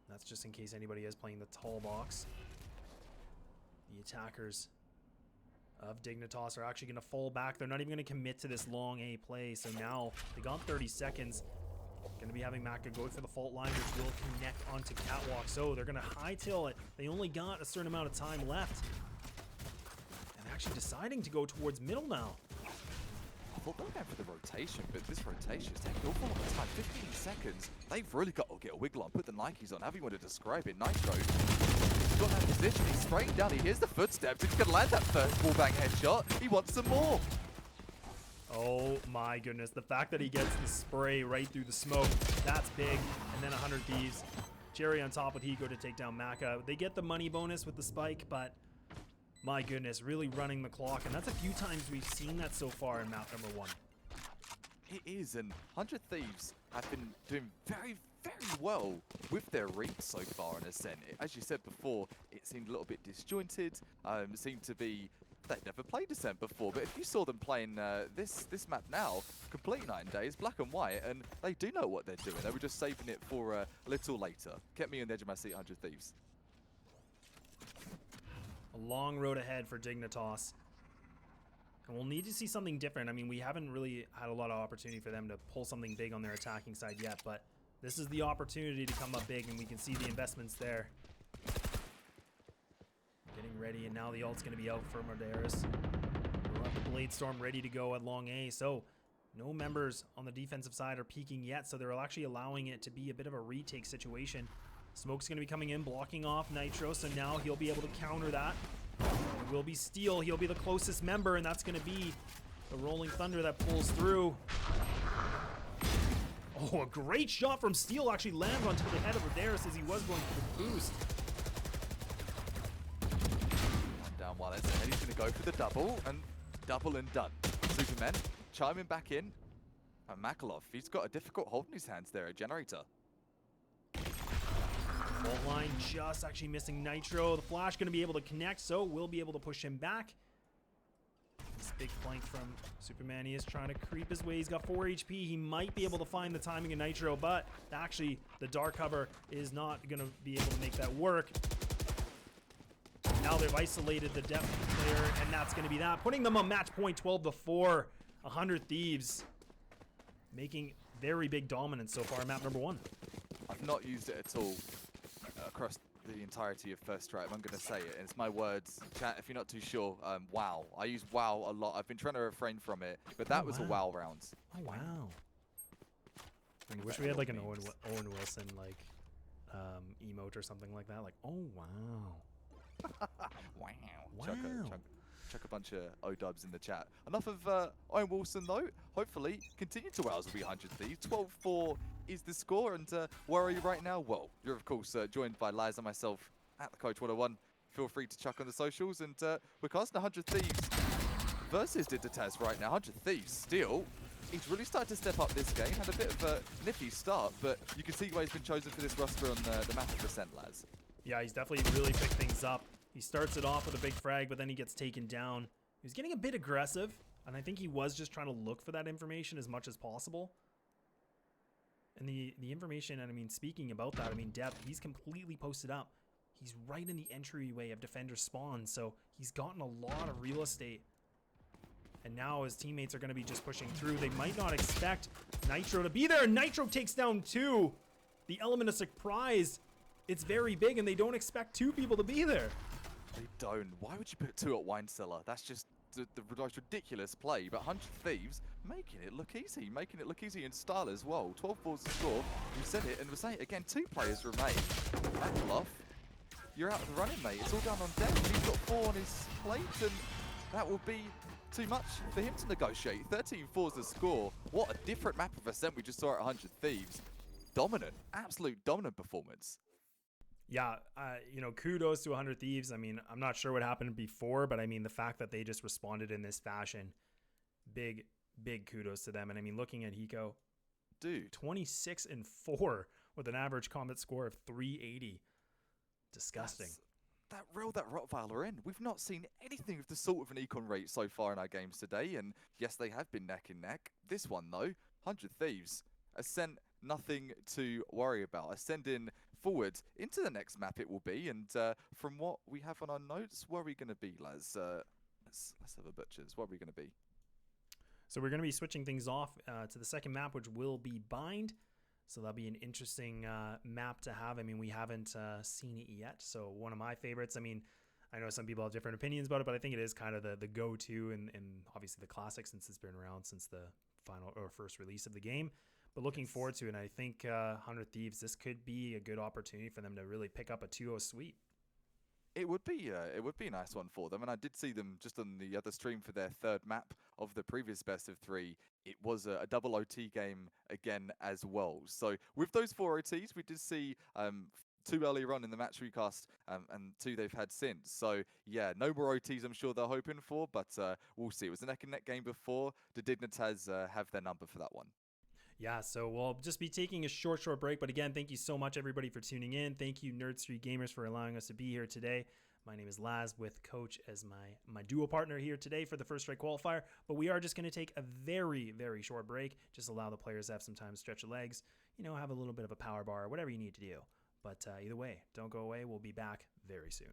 That's just in case anybody is playing the tall box. The attackers of Dignitas are actually going to fall back. They're not even going to commit to this long A play. So now they got 30 seconds. Going to be having Maka go for the fault line, which will connect onto Catwalk. So they're going to hightail it. They only got a certain amount of time left. And actually deciding to go towards middle now. I thought they were going for the rotation, but this rotation is taking an awful lot of time. 15 seconds. They've really got to get a wiggle on, put the Nikes on, however you want to describe it. Nitro, he's got that position, he's spraying down, he hears the footsteps, he's going to land that first wallbang headshot. He wants some more. Oh my goodness, the fact that he gets the spray right through the smoke, that's big. And then 100 Thieves, Jerry on top with Hiko to take down Maka. They get the money bonus with the spike, but my goodness, really running the clock. And that's a few times we've seen that so far in map number 1. It is, and 100 Thieves have been doing very well with their reach so far in Ascent. As you said before, it seemed a little bit disjointed. It seemed to be, they'd never played Ascent before, but if you saw them playing this map now, complete 9 days, black and white, and they do know what they're doing. They were just saving it for a little later. Kept me on the edge of my seat, 100 Thieves. A long road ahead for Dignitas. And we'll need to see something different. I mean, we haven't really had a lot of opportunity for them to pull something big on their attacking side yet, but this is the opportunity to come up big, and we can see the investments there. Getting ready, and now the ult's going to be out for Modera's. We'll have the Blade Storm ready to go at long A, so No members on the defensive side are peeking yet, so they're actually allowing it to be a bit of a retake situation. Smoke's going to be coming in, blocking off Nitro, so now he'll be able to counter that. It will be Steel. He'll be the closest member, and that's going to be the Rolling Thunder that pulls through. Oh, a great shot from Steel actually lands onto the head of Rodaris as he was going for the boost. One down while it's ahead. He's going to go for the double and done. Superman chiming back in. And Makalov, he's got a difficult hold in his hands there, a generator. Fault line just actually missing Nitro. The flash going to be able to connect, so we'll be able to push him back. This big flank from Superman. He is trying to creep his way. He's got 4 HP. He might be able to find the timing of Nitro, but actually the dark cover is not going to be able to make that work. Now they've isolated the depth player, and that's going to be that. Putting them on match point 12-4. 100 Thieves making very big dominance so far, map number 1. I've not used it at all across the entirety of First Stripe. I'm going to say it, and it's my words. Chat, if you're not too sure, WoW. I use WoW a lot. I've been trying to refrain from it, but that was a WoW round. Oh, wow. I wish we had like an Owen Wilson like emote or something like that. Like, oh, wow. Wow. Chuck a bunch of O-dubs in the chat. Enough of Owen Wilson, though. Hopefully, continue to wows will be 100 Thieves. 12-4 is the score. And where are you right now? Well, you're, of course, joined by Liza and myself at the Coach 101. Feel free to chuck on the socials. And we're casting 100 Thieves versus Dignitas right now. 100 Thieves still. He's really started to step up this game. Had a bit of a nifty start, but you can see why he's been chosen for this roster on the map of Descent, Laz. Yeah, he's definitely really picked things up. He starts it off with a big frag, but then he gets taken down. He was getting a bit aggressive, and I think he was just trying to look for that information as much as possible. And the information, and I mean, speaking about that, I mean, depth, he's completely posted up. He's right in the entryway of Defender spawn, so he's gotten a lot of real estate. And now his teammates are going to be just pushing through. They might not expect Nitro to be there. Nitro takes down 2. The element of surprise, it's very big, and they don't expect 2 people to be there. They don't. Why would you put 2 at Wine Cellar? That's just the most ridiculous play. But 100 Thieves making it look easy. Making it look easy in style as well. 12 balls to score. You said it, and we'll say it again. 2 players remain. Makalov, you're out of the running, mate. It's all down on deck. He's got 4 on his plate, and that will be too much for him to negotiate. 13-4 is the score. What a different map of Ascent we just saw at 100 Thieves. Dominant. Absolute dominant performance. Yeah, you know, kudos to 100 Thieves. I mean, I'm not sure what happened before, but I mean, the fact that they just responded in this fashion, big kudos to them. And I mean, looking at Hiko, dude, 26-4 with an average combat score of 380. Disgusting. That reeled that Rottweiler in. We've not seen anything of the sort of an econ rate so far in our games today. And yes, they have been neck and neck. This one, though, 100 Thieves. Ascent, nothing to worry about. Ascending forward into the next map it will be, and from what we have on our notes, where are we going to be, Laz? Let's have a butchers. What are we going to be? So we're going to be switching things off to the second map, which will be Bind. So that'll be an interesting map to have. I mean, we haven't seen it yet, so one of my favorites. I mean, I know some people have different opinions about it, but I think it is kind of the go-to and obviously the classic since it's been around since the final or first release of the game. But looking forward to it, and I think 100 Thieves, this could be a good opportunity for them to really pick up a 2-0 sweep. It would be a nice one for them, and I did see them just on the other stream for their 3rd map of the previous best of 3. It was a double OT game again as well. So with those 4 OTs, we did see 2 earlier on in the match recast, and 2 they've had since. So yeah, no more OTs I'm sure they're hoping for, but we'll see. It was a neck and neck game before. The Dignitas have their number for that one. Yeah, so we'll just be taking a short break. But again, thank you so much, everybody, for tuning in. Thank you, Nerd Street Gamers, for allowing us to be here today. My name is Laz, with Coach as my duo partner here today for the First Strike Qualifier. But we are just going to take a very short break. Just allow the players to have some time to stretch their legs, you know, have a little bit of a power bar, whatever you need to do. But either way, don't go away. We'll be back very soon.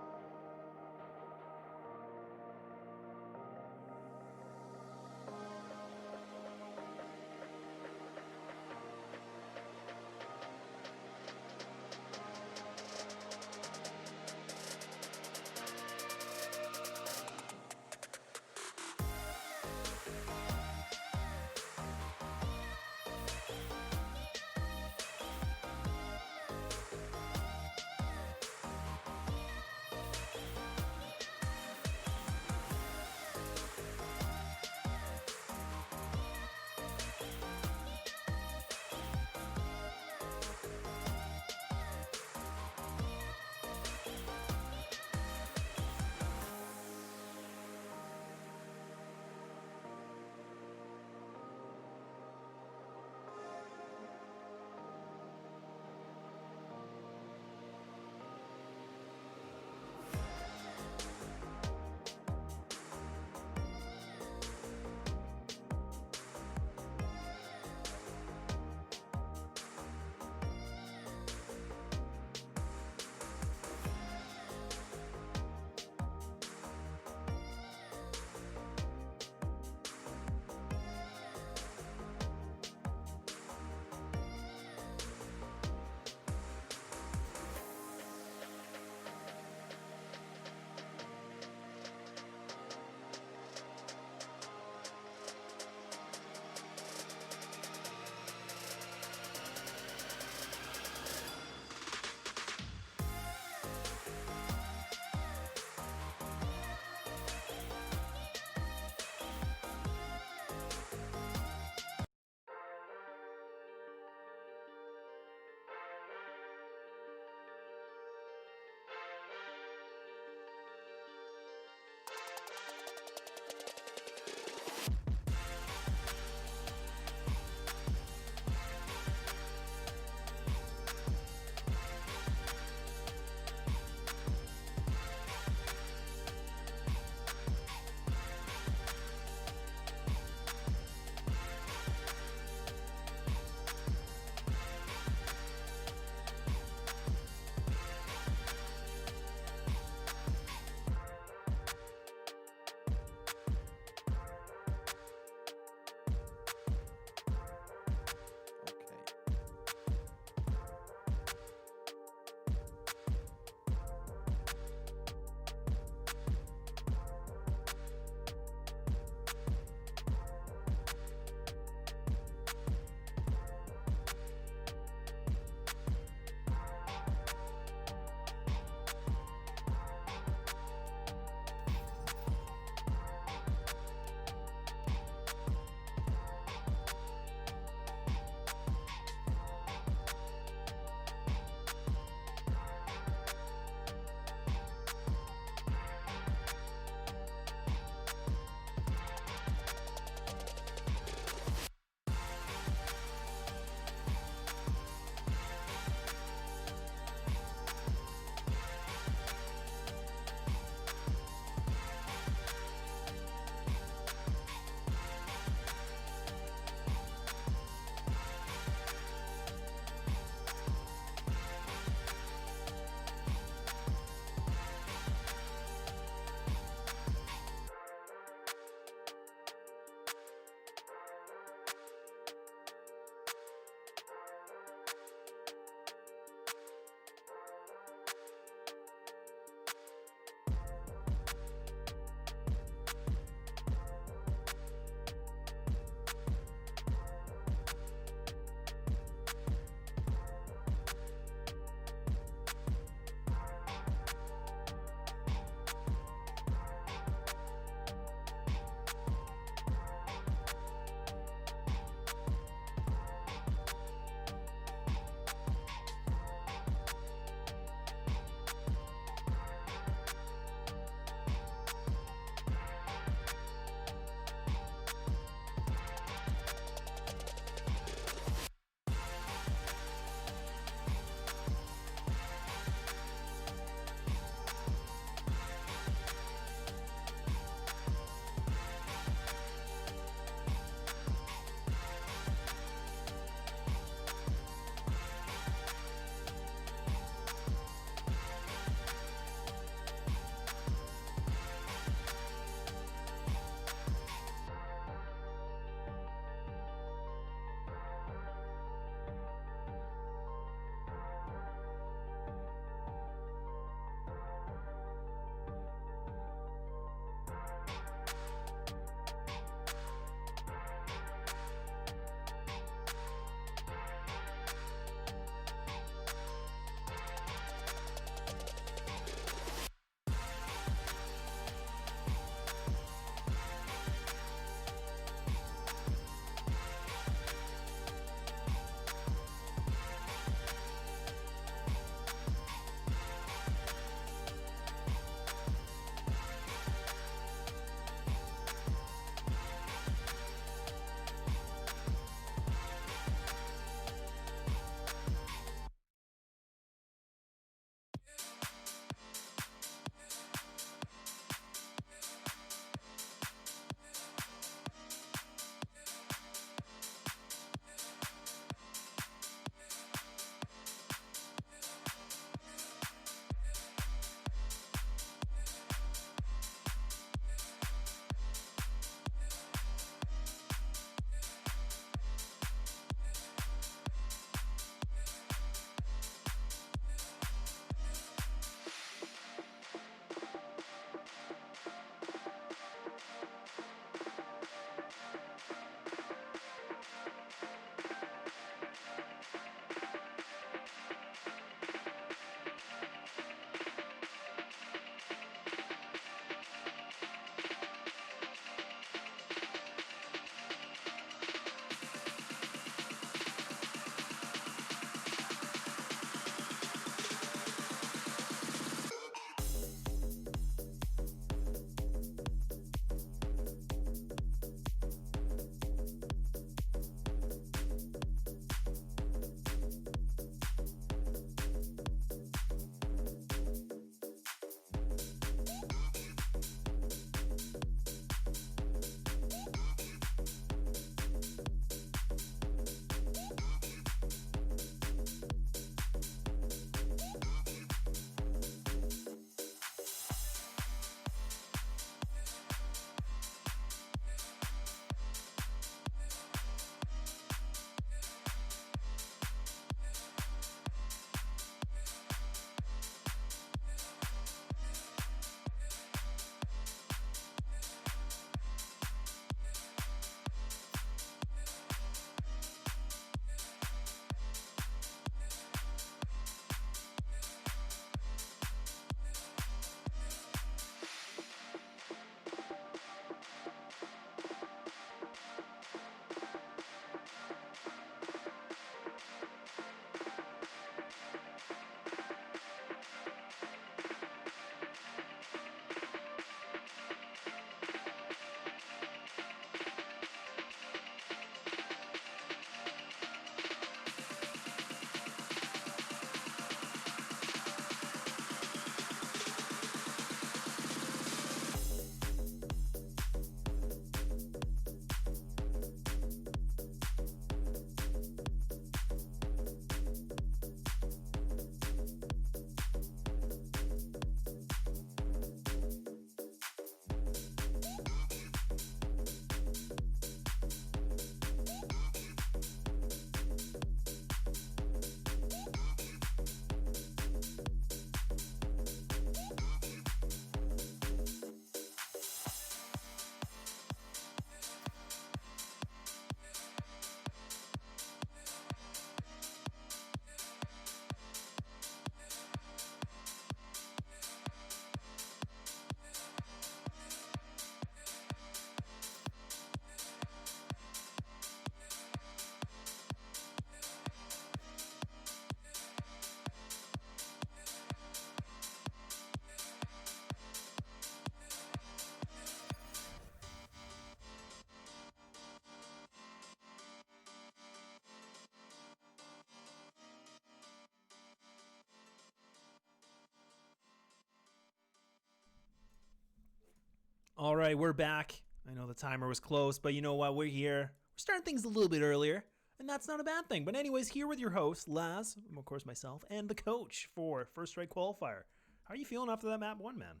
All right, we're back. I know the timer was close, but you know what? We're here. We're starting things a little bit earlier, and that's not a bad thing. But anyways, here with your host, Laz, and of course myself, and the coach for First Strike Qualifier. How are you feeling after that map 1, man?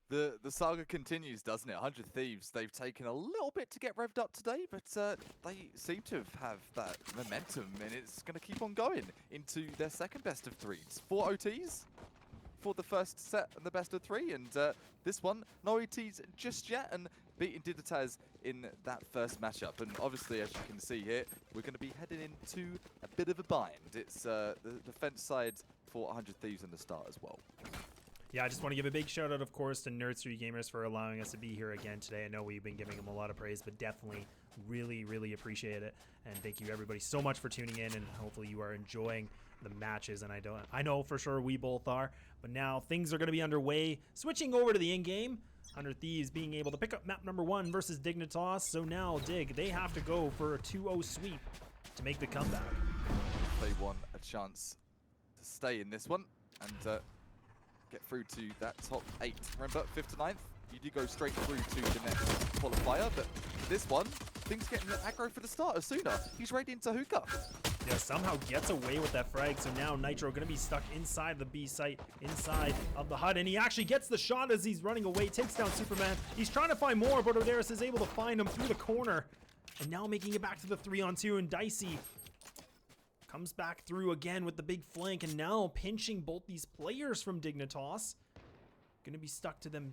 The saga continues, doesn't it? 100 Thieves, they've taken a little bit to get revved up today, but they seem to have that momentum, and it's going to keep on going into their second best of 3s. 4 OTs for the first set and the best of 3, and this one, no OTs just yet, and beating Dignitas in that first matchup. And obviously, as you can see here, we're going to be heading into a bit of a bind. It's the defense side for 100 Thieves in the start as well. Yeah, I just want to give a big shout out, of course, to Nerd3 Gamers for allowing us to be here again today. I know we've been giving them a lot of praise, but definitely really appreciate it. And thank you everybody so much for tuning in, and hopefully you are enjoying the matches. And I know for sure we both are. But now things are going to be underway. Switching over to the in-game, 100 Thieves being able to pick up map number 1 versus Dignitas. So now Dig, they have to go for a 2-0 sweep to make the comeback. They want a chance to stay in this one and get through to that top 8. Remember, 5th to 9th, you do go straight through to the next qualifier, but this one, things getting aggro for the starter sooner. He's right into hookah. Yeah, somehow gets away with that frag, so now Nitro gonna be stuck inside the B site, inside of the HUD, and he actually gets the shot as he's running away, takes down Superman. He's trying to find more, but Odaris is able to find him through the corner, and now making it back to the 3-on-2, and Dicey comes back through again with the big flank, and now pinching both these players from Dignitas. Gonna be stuck to them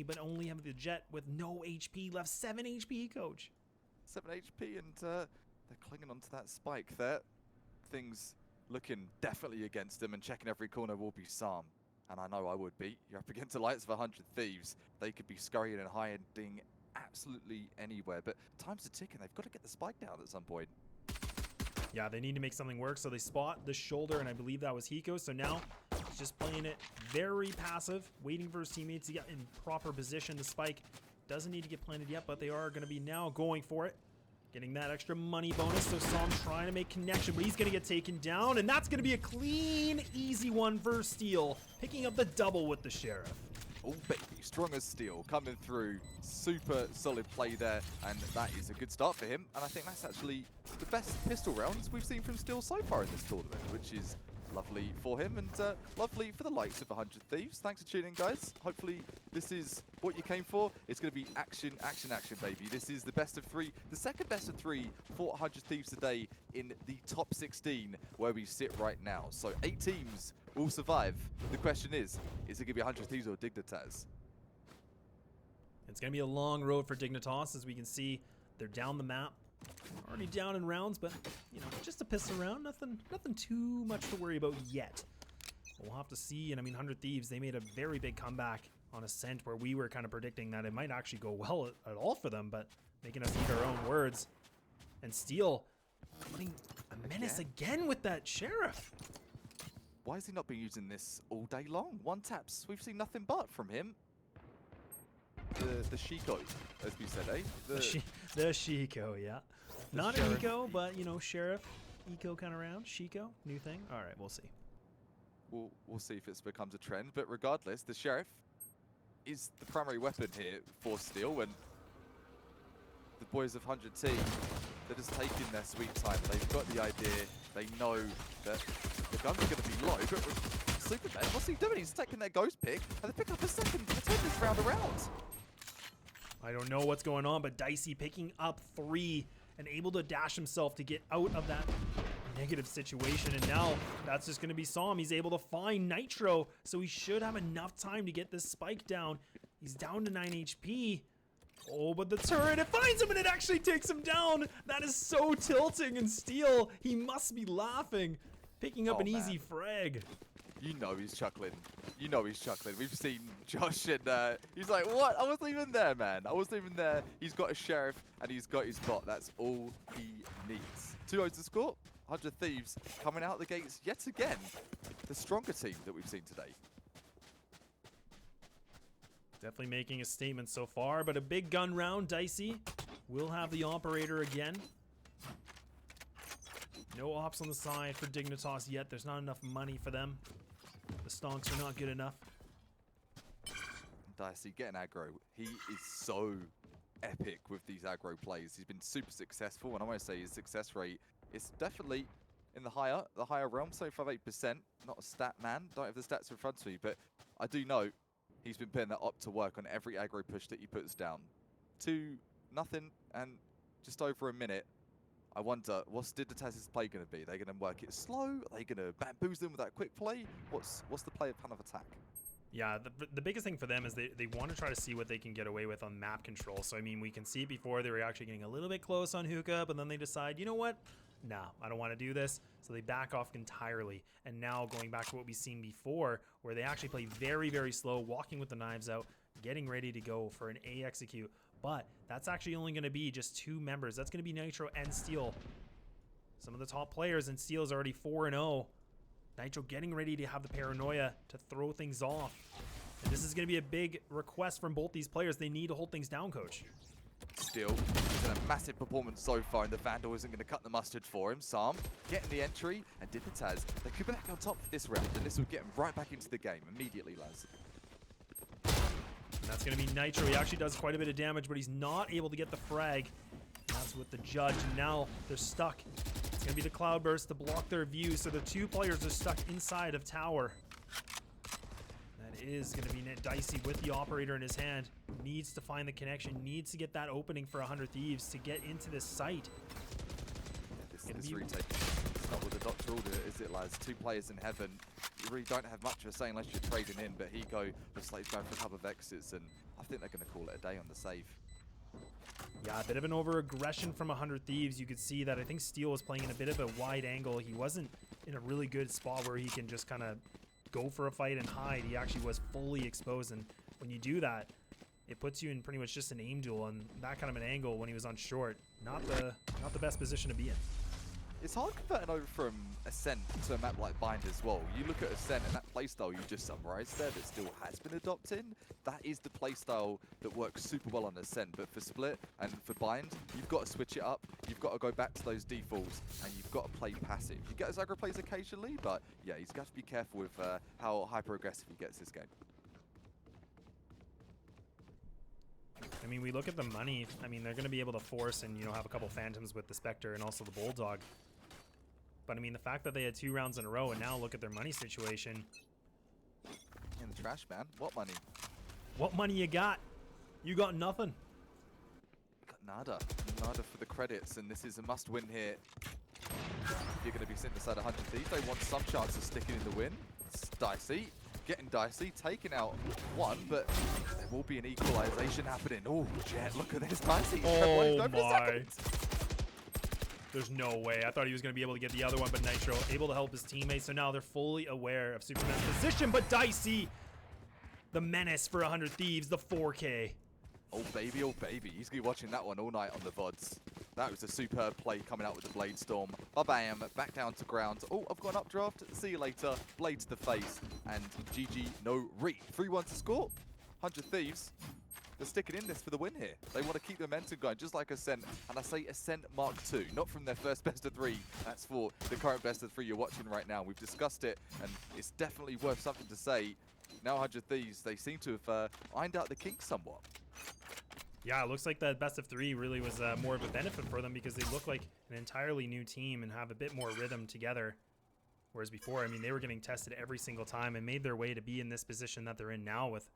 but only have the Jet with no HP left. 7 HP, coach. 7 HP, and they're clinging onto that spike there. Things looking definitely against them, and checking every corner will be Sam. And I know I would be. You're up against the likes of 100 Thieves. They could be scurrying and hiding absolutely anywhere, but time's a ticking. They've got to get the spike down at some point. Yeah, they need to make something work, so they spot the shoulder, and I believe that was Hiko. So now he's just playing it very passive, waiting for his teammates to get in proper position. The spike doesn't need to get planted yet, but they are going to be now going for it. Getting that extra money bonus, so Sam trying to make connection, but he's going to get taken down, and that's going to be a clean, easy one for Steel, picking up the double with the Sheriff. Oh baby, strong as steel, coming through. Super solid play there, and that is a good start for him. And I think that's actually the best pistol rounds we've seen from Steel so far in this tournament, which is lovely for him and lovely for the likes of 100 Thieves. Thanks for tuning in, guys. Hopefully this is what you came for. It's going to be action, baby. This is the best of 3, the second best of 3 for 100 Thieves today in the top 16 where we sit right now. So 8 teams will survive. The question is it going to be 100 Thieves or Dignitas? It's going to be a long road for Dignitas. As we can see, they're down the map. Already down in rounds, but, you know, just a pistol round. Nothing too much to worry about yet. We'll have to see. And, I mean, 100 Thieves, they made a very big comeback on Ascent where we were kind of predicting that it might actually go well at all for them, but making us eat our own words. And Steel putting a menace again with that Sheriff. Why has he not been using this all day long? One taps, we've seen nothing but from him. The Shiko, as we said, eh? The Shiko, yeah. Not an Eco, but, you know, Sheriff, Eco kind of round. Shiko, new thing. All right, we'll see. We'll see if it becomes a trend. But regardless, the Sheriff is the primary weapon here for Steel. And the boys of 100 Team, they're just taking their sweet time. They've got the idea. They know that the guns are going to be low. But Superman, what's he doing? He's taking their ghost pick, and they pick up a second to turn this round around. I don't know what's going on, but Dicey picking up 3 and able to dash himself to get out of that negative situation. And now that's just going to be Sam. He's able to find Nitro, so he should have enough time to get this spike down. He's down to 9 HP. Oh, but the turret, it finds him and it actually takes him down. That is so tilting, and Steel, he must be laughing. Picking up an easy frag. You know he's chuckling. You know he's chuckling. We've seen Josh and he's like, what? I wasn't even there, man. I wasn't even there. He's got a Sheriff and he's got his bot. That's all he needs. 2-0 to score. 100 Thieves coming out the gates yet again. The stronger team that we've seen today. Definitely making a statement so far, but a big gun round. Dicey will have the operator again. No ops on the side for Dignitas yet. There's not enough money for them. The stonks are not good enough. Dicey getting aggro. He is so epic with these aggro plays. He's been super successful, and I want to say his success rate is definitely in the higher realm, so 58%. Not a stat man, don't have the stats in front of me, but I do know he's been putting that up to work on every aggro push that he puts down. 2-0 and just over a minute. I wonder, what's Dignitas' play going to be? They're going to work it slow? Are they going to bamboozle them with that quick play? What's the play of plan of attack? Yeah, the biggest thing for them is they want to try to see what they can get away with on map control. So, I mean, we can see before they were actually getting a little bit close on Hookah, but then they decide, you know what? Nah, I don't want to do this. So they back off entirely. And now going back to what we've seen before, where they actually play very, very slow, walking with the knives out, getting ready to go for an A execute. But that's actually only going to be just 2 members. That's going to be Nitro and Steel. Some of the top players, and Steel is already 4-0. Nitro getting ready to have the paranoia to throw things off. And this is going to be a big request from both these players. They need to hold things down, coach. Still, he's in a massive performance so far, and the Vandal isn't going to cut the mustard for him. Sam getting the entry, and Dignitas, they could be back on top for this round, and this will get him right back into the game immediately, lads. And that's going to be Nitro. He actually does quite a bit of damage, but he's not able to get the frag. And that's with the judge. Now they're stuck. It's going to be the Cloudburst to block their view, so the 2 players are stuck inside of tower. That is going to be Dicey with the operator in his hand. Needs to find the connection, needs to get that opening for 100 Thieves to get into this site. Yeah, this retake, it's not what the doctor ordered, is it, lads? 2 players in heaven. You really don't have much of a say unless you're trading in, but Hiko looks like he's going for a couple of exits, and I think they're going to call it a day on the save. Yeah, a bit of an over-aggression from 100 Thieves. You could see that I think Steel was playing in a bit of a wide angle. He wasn't in a really good spot where he can just kind of go for a fight and hide. He actually was fully exposed, and when you do that, it puts you in pretty much just an aim duel, and that kind of an angle when he was on short, not the best position to be in. It's hard converting over from Ascent to a map like Bind as well. You look at Ascent and that playstyle you just summarized there that still has been adopted, that is the playstyle that works super well on Ascent. But for Split and for Bind, you've got to switch it up. You've got to go back to those defaults, and you've got to play passive. You get his aggro plays occasionally, but yeah, he's got to be careful with how hyper-aggressive he gets this game. I mean, we look at the money. I mean, they're going to be able to force and, you know, have a couple Phantoms with the Spectre and also the Bulldog. But, I mean, the fact that they had 2 rounds in a row and now look at their money situation. In the trash, man. What money? What money you got? You got nothing. Got nada. Nada for the credits, and this is a must-win here. You're going to be sitting beside 100 Thieves. They want some chance of sticking in the win. It's Dicey. Getting Dicey, taking out 1, but there will be an equalization happening. Oh, Jet, look at this. Dicey. Oh, my. There's no way. I thought he was going to be able to get the other one, but Nitro able to help his teammates. So now they're fully aware of Superman's position, but Dicey, the menace for 100 Thieves, the 4K. Oh, baby, oh, baby. He's going to be watching that one all night on the VODs. That was a superb play coming out with the Blade Storm. Bam, back down to ground. Oh, I've got an updraft. See you later. Blade to the face. And GG, no re. 3-1 to score. 100 Thieves. They're sticking in this for the win here. They want to keep the momentum going, just like Ascent. And I say Ascent Mark II, not from their first best of 3. That's for the current best of 3 you're watching right now. We've discussed it, and it's definitely worth something to say. Now 100 Thieves, they seem to have ironed out the kinks somewhat. Yeah, it looks like that best of 3 really was more of a benefit for them because they look like an entirely new team and have a bit more rhythm together. Whereas before, I mean, they were getting tested every single time and made their way to be in this position that they're in now with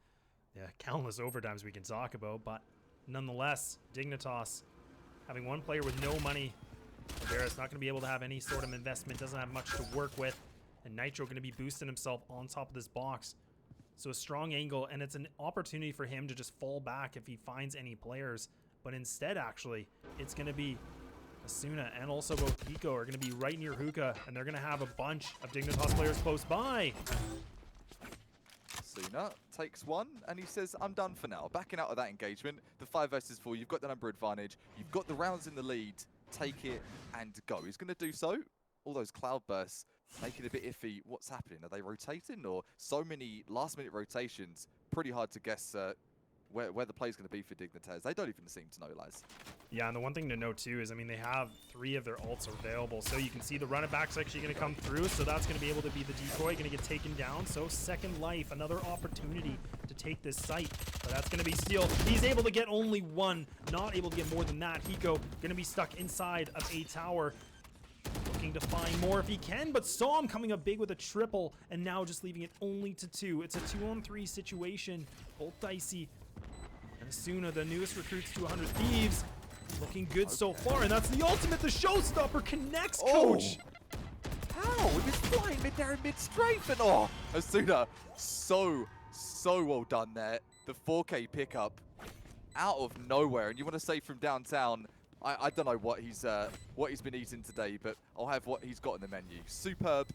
countless overtimes we can talk about. But nonetheless, Dignitas having 1 player with no money. Barrett's not going to be able to have any sort of investment, doesn't have much to work with. And Nitro going to be boosting himself on top of this box. So a strong angle, and it's an opportunity for him to just fall back if he finds any players. But instead, actually, it's going to be Asuna and also both Hiko are going to be right near Hookah, and they're going to have a bunch of Dignitas players close by. Asuna takes 1, and he says, I'm done for now. Backing out of that engagement. The 5 versus 4, you've got the number advantage. You've got the rounds in the lead. Take it and go. He's going to do so. All those cloudbursts make it a bit iffy. What's happening? Are they rotating? Or so many last-minute rotations, pretty hard to guess where the play's going to be for Dignitas. They don't even seem to know, lads. Yeah, and the one thing to note too is, I mean, they have 3 of their ults available, so you can see the run it back's actually going to come through, so that's going to be able to be the decoy, going to get taken down. So second life, another opportunity to take this site, but that's going to be steal. He's able to get only 1, not able to get more than that. Hiko going to be stuck inside of a tower, looking to find more if he can, but saw him coming up big with a triple, and now just leaving it only to 2. It's a 2-on-3 situation, both dicey. And Asuna, the newest recruits to 100 Thieves, looking good so far, and that's the ultimate. The showstopper connects, coach. How? With his flying mid-air and mid-strafe, and Asuna, so well done there. The 4K pickup out of nowhere, and you want to say from downtown, I don't know what he's been eating today, but I'll have what he's got in the menu. Superb.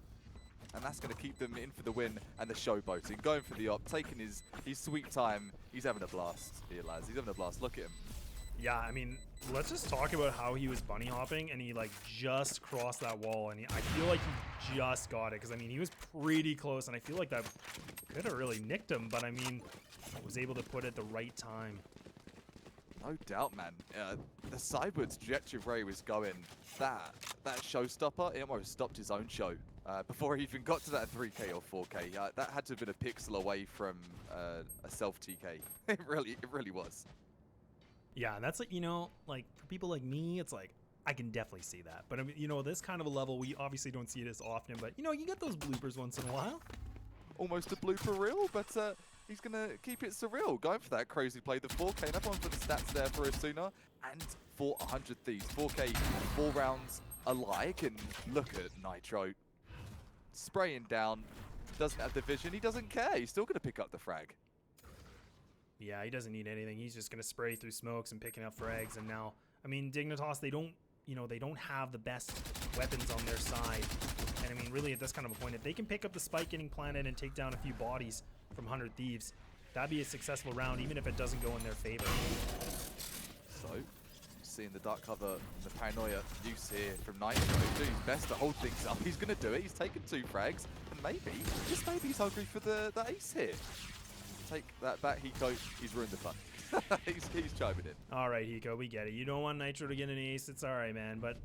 And that's going to keep them in for the win and the showboating. Going for the op, taking his sweet time. He's having a blast here, lads. He's having a blast. Look at him. Yeah, I mean, let's just talk about how he was bunny hopping, and he like just crossed that wall, and I feel like he just got it, because I mean, he was pretty close, and I feel like that could have really nicked him, but I mean, was able to put it at the right time. No doubt, man. The sideward trajectory of where he was going, that showstopper, it almost stopped his own show before he even got to that 3K or 4K. That had to have been a pixel away from a self TK. It really was. Yeah, and that's like, you know, like for people like me, it's like, I can definitely see that. But I mean, you know, this kind of a level, we obviously don't see it as often, but you know, you get those bloopers once in a while. Almost a blooper reel, but he's going to keep it surreal. Going for that crazy play, the 4K, and everyone for the stats there for Asuna. And for 100 Thieves, 4K, 4 rounds alike. And look at Nitro. Spraying down, doesn't have the vision, he doesn't care. He's still going to pick up the frag. Yeah, he doesn't need anything. He's just going to spray through smokes and picking up frags. And now, I mean, Dignitas, they don't have the best weapons on their side. And I mean, really, at this kind of a point, if they can pick up the spike getting planted and take down a few bodies from 100 Thieves, that'd be a successful round, even if it doesn't go in their favor. So, seeing the dark cover, the paranoia use here from Nitro, doing his best to hold things up. He's going to do it. He's taken 2 frags, and maybe, just maybe, he's hungry for the ace here. Take that back, Hiko. He's ruined the fun. he's chiming in. All right, Hiko, we get it. You don't want Nitro to get an ace. It's all right, man. But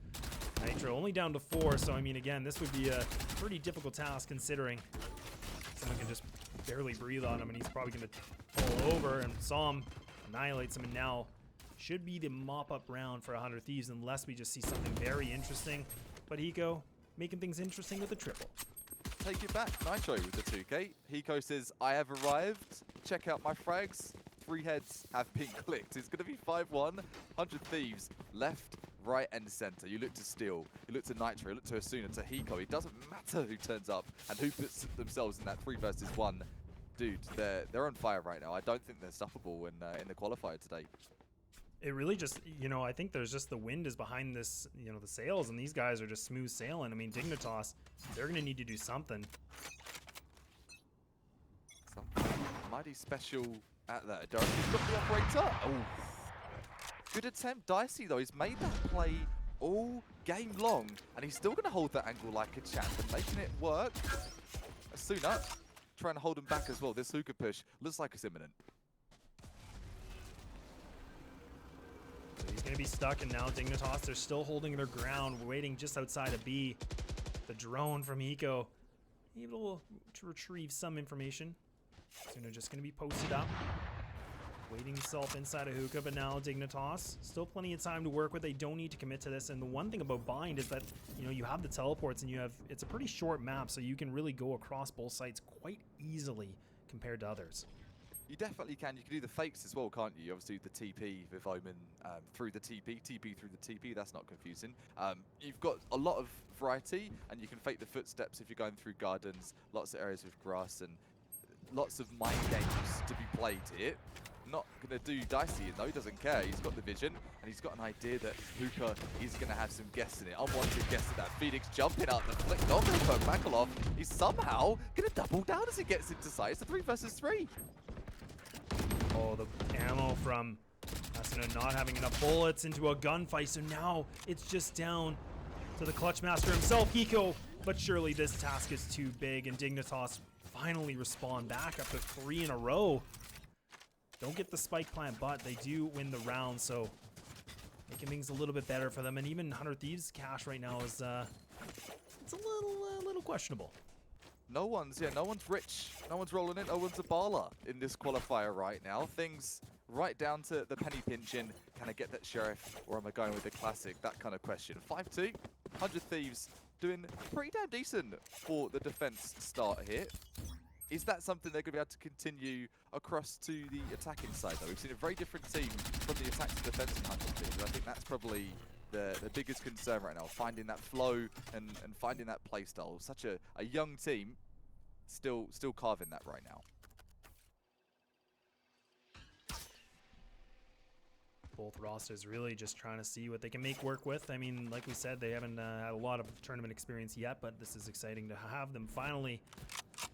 Nitro only down to 4, so I mean, again, this would be a pretty difficult task considering someone can just barely breathe on him, and he's probably going to fall over. And saw him annihilates him, and now should be the mop-up round for 100 Thieves, unless we just see something very interesting. But Hiko making things interesting with a triple. Take it back, Nitro with the 2K. Hiko says, I have arrived. Check out my frags. 3 heads have been clicked. It's going to be 5-1. 100 Thieves left, right, and center. You look to Steel. You look to Nitro. You look to Asuna, to Hiko. It doesn't matter who turns up and who puts themselves in that 3 versus 1. Dude, they're on fire right now. I don't think they're stoppable in the qualifier today. It really just, you know, I think there's just the wind is behind this, you know, the sails, and these guys are just smooth sailing. I mean, Dignitas, they're going to need to do something. Something mighty special at that. Dorothy's got the operator. Oh, good attempt. Dicey, though. He's made that play all game long, and he's still going to hold that angle like a champ and making it work. Asuna trying to hold him back as well. This hookah push looks like it's imminent. So he's going to be stuck, and now Dignitas, they're still holding their ground, waiting just outside of B. The drone from Hiko, able to retrieve some information. Asuna just going to be posted up, waiting himself inside a hookah, but now Dignitas, still plenty of time to work with. They don't need to commit to this, and the one thing about Bind is that, you know, you have the teleports, and it's a pretty short map, so you can really go across both sites quite easily compared to others. You definitely can. You can do the fakes as well, can't you? Obviously, the TP with Omen through the TP through the TP. That's not confusing. You've got a lot of variety, and you can fake the footsteps if you're going through gardens, lots of areas with grass, and lots of mind games to be played here. Not going to do Dicey, though. He doesn't care. He's got the vision, and he's got an idea that Hookah is going to have some guests in it. Unwanted guests at that. Phoenix jumping up and flicked off. Makalov is somehow going to double down as he gets into sight. It's a 3 versus 3. Oh, the ammo from Asuna not having enough bullets into a gunfight, so now it's just down to the Clutch Master himself, Hiko. But surely this task is too big, and Dignitas finally respond back after 3 in a row. Don't get the spike plant, but they do win the round, so making things a little bit better for them. And even 100 Thieves cash right now is it's a little questionable. No one's rich. No one's rolling in. No one's a baller in this qualifier right now. Things right down to the penny pinching. Can I get that sheriff, or am I going with the classic? That kind of question. 5-2, 100 Thieves doing pretty damn decent for the defense start here. Is that something they're going to be able to continue across to the attacking side, though? We've seen a very different team from the attack to defense in 100 Thieves. And I think that's probably the biggest concern right now, finding that flow and finding that play style. Such a young team, still carving that right now. Both rosters really just trying to see what they can make work with. I mean, like we said, they haven't had a lot of tournament experience yet, but this is exciting to have them finally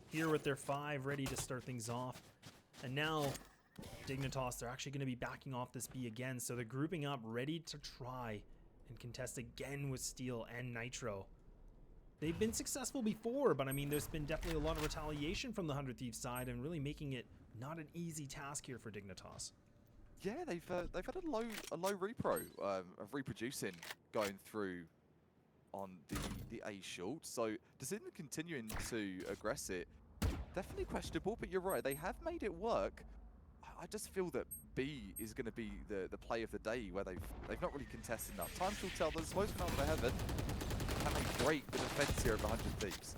here with their 5 ready to start things off. And now Dignitas, they're actually going to be backing off this B again, so they're grouping up ready to try and contest again with Steel and Nitro. They've been successful before, but I mean, there's been definitely a lot of retaliation from the 100 Thieves side and really making it not an easy task here for Dignitas. Yeah, they've had a low repro of reproducing going through on the A short. So decision continuing to aggress it, definitely questionable. But you're right, they have made it work. I just feel that B is going to be the play of the day, where they've not really contested enough. Time will tell. The smoke's been out for heaven. Can they break the defense here of 100 Thieves?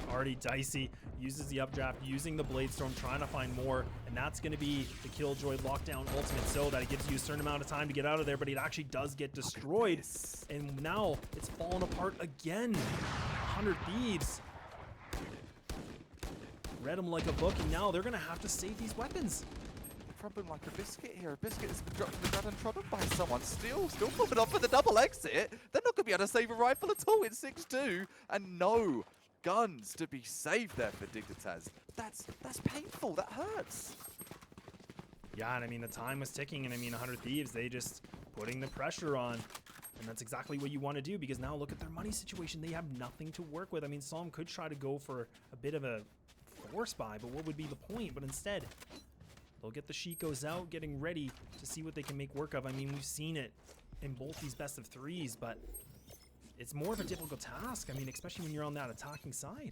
Already Dicey uses the updraft, using the Bladestorm, trying to find more, and that's going to be the Killjoy lockdown ultimate, so that it gives you a certain amount of time to get out of there, but it actually does get destroyed, and now it's fallen apart again. 100 Thieves read them like a book, and now they're going to have to save these weapons. Crumbling like a biscuit here. A biscuit that's been dropped to the ground and trodden by someone. Still moving on for the double exit. They're not going to be able to save a rifle at all. It's 6-2, and no guns to be saved there for Dignitas. That's painful. That hurts. Yeah, and I mean, the time was ticking, and I mean, 100 Thieves, they just putting the pressure on. And that's exactly what you want to do, because now look at their money situation. They have nothing to work with. I mean, Psalm could try to go for a bit of a force buy, but what would be the point? But instead, they'll get the Shikos out, getting ready to see what they can make work of. I mean, we've seen it in both these best of threes, but it's more of a difficult task. I mean, especially when you're on that attacking side.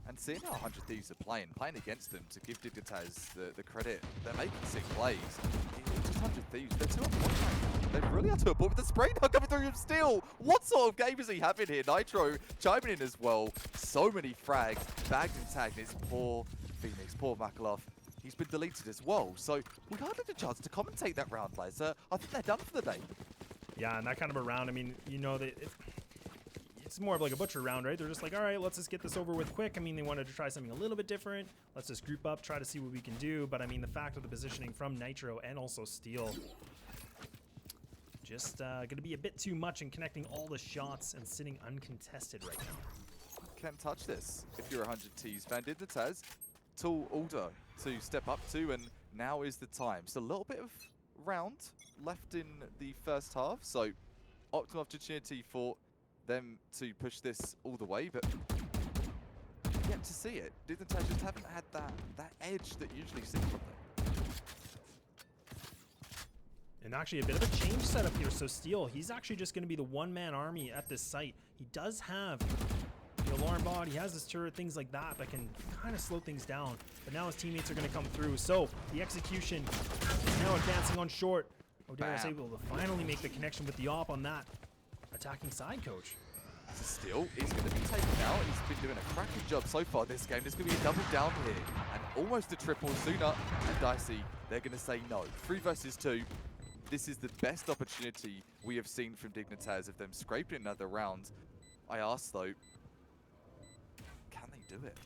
And seeing how 100 Thieves are playing against them, to give Dignitas the credit, they're making sick plays. It's just 100 Thieves, they're 2 on 1 right now. They've really had to abort with the spray dart coming through him still. What sort of game is he having here? Nitro chiming in as well. So many frags, bagged and tagged. It's poor Phoenix, poor Makalov. He's been deleted as well. So we hardly had a chance to commentate that round, players. I think they're done for the day. Yeah, and that kind of a round, I mean, you know, it's more of like a butcher round, right? They're just like, all right, let's just get this over with quick. I mean, they wanted to try something a little bit different. Let's just group up, try to see what we can do. But I mean, the fact of the positioning from Nitro and also Steel, just going to be a bit too much in connecting all the shots and sitting uncontested right now. Can't touch this if you're a 100 Thieves fan. Dignitas, tall order to step up to, and now is the time. Just a little bit of round left in the first half, so optimal opportunity for them to push this all the way, but yet to see it. Dignitas just haven't had that edge that you usually see from them. And actually a bit of a change setup here. So Steel, he's actually just going to be the one-man army at this site. He does have the alarm bot, he has his turret, things like that can kind of slow things down. But now his teammates are going to come through. So the execution is now advancing on short. O'Dare is able to finally make the connection with the op on that attacking side, coach. Steel is going to be taken out. He's been doing a cracking job so far this game. There's going to be a double down here and almost a triple. Sooner and Dicey, they're going to say no. 3 versus 2. This is the best opportunity we have seen from Dignitas of them scraping another round. I ask though, can they do it?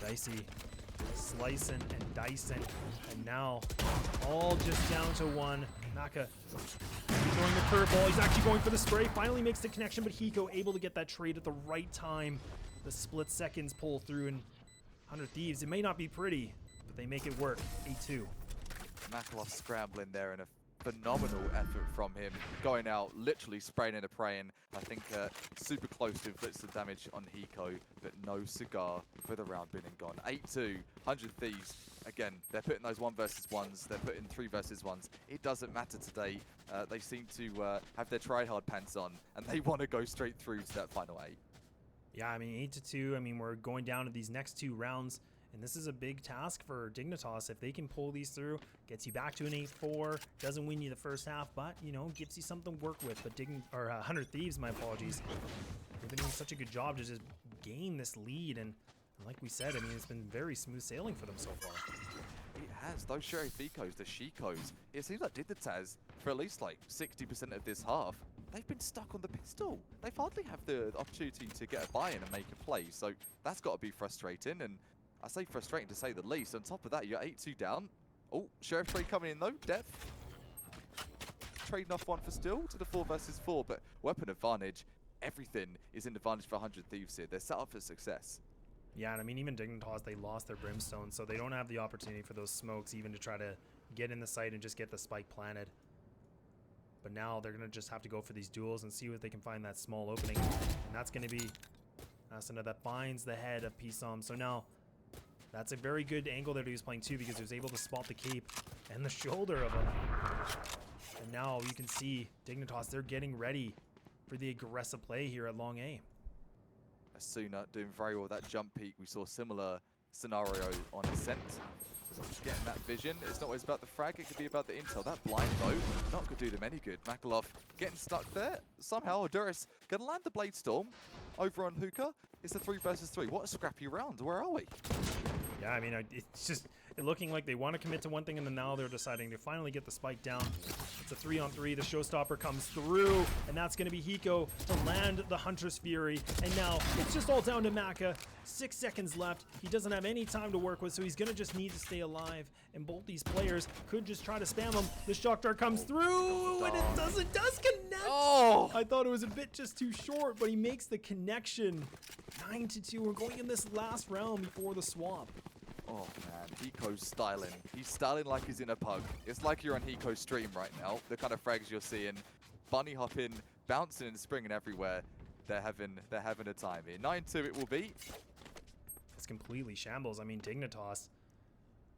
Dicey slicing and dicing, and now all just down to 1. Naka throwing the curveball. He's actually going for the spray. Finally makes the connection, but Hiko able to get that trade at the right time. The split seconds pull through, and 100 Thieves, it may not be pretty, but they make it work. 8-2. Makalov scrambling there in a phenomenal effort from him, going out, literally spraying and praying. I think super close to inflict some damage on Hiko, but no cigar for the round being gone. 8-2, 100 Thieves. Again, they're putting those 1 versus 1s, they're putting 3 versus 1s. It doesn't matter today. They seem to have their try-hard pants on, and they want to go straight through to that final 8. Yeah, I mean, 8-2. I mean, we're going down to these next 2 rounds. And this is a big task for Dignitas. If they can pull these through, gets you back to an 8-4, doesn't win you the first half, but, you know, gives you something to work with. But 100 Thieves, my apologies, they've been doing such a good job to just gain this lead. And like we said, I mean, it's been very smooth sailing for them so far. It has. Those Sherificos, the Shikos, it seems like Dignitas, for at least like 60% of this half, they've been stuck on the pistol. They've hardly have the opportunity to get a buy-in and make a play. So that's got to be frustrating. And I say frustrating to say the least. On top of that, you're 8-2 down. Oh, Sheriff trade coming in though. Depth. Trading off 1 for still to the 4 versus 4, but weapon advantage. Everything is in advantage for 100 Thieves here. They're set up for success. Yeah, and I mean, even Dignitas, they lost their Brimstone, so they don't have the opportunity for those smokes even to try to get in the site and just get the spike planted. But now they're going to just have to go for these duels and see if they can find that small opening. And that's going to be Asuna that finds the head of Pisom. So now that's a very good angle that he was playing too, because he was able to spot the cape and the shoulder of him. And now you can see Dignitas, they're getting ready for the aggressive play here at long A. Asuna doing very well with that jump peak. We saw a similar scenario on Ascent. Getting that vision. It's not always about the frag, it could be about the intel. That blind though, not going to do them any good. Makalov getting stuck there. Somehow Oduris going to land the Blade Storm over on Hookah. It's a 3 versus 3. What a scrappy round. Where are we? Yeah, I mean, it's just looking like they want to commit to one thing, and then now they're deciding to finally get the spike down. It's a 3-on-3. The showstopper comes through, and that's going to be Hiko to land the Hunter's Fury. And now it's just all down to Maka. 6 seconds left. He doesn't have any time to work with, so he's going to just need to stay alive. And both these players could just try to spam him. The shock dart comes through, and it does connect. Oh! I thought it was a bit just too short, but he makes the connection. 9-2. We're going in this last round before the swap. Oh man, Hiko's styling. He's styling like he's in a pug. It's like you're on Hiko's stream right now. The kind of frags you're seeing, bunny hopping, bouncing and springing everywhere. They're having a time here. 9-2 it will be. It's completely shambles. I mean, Dignitas,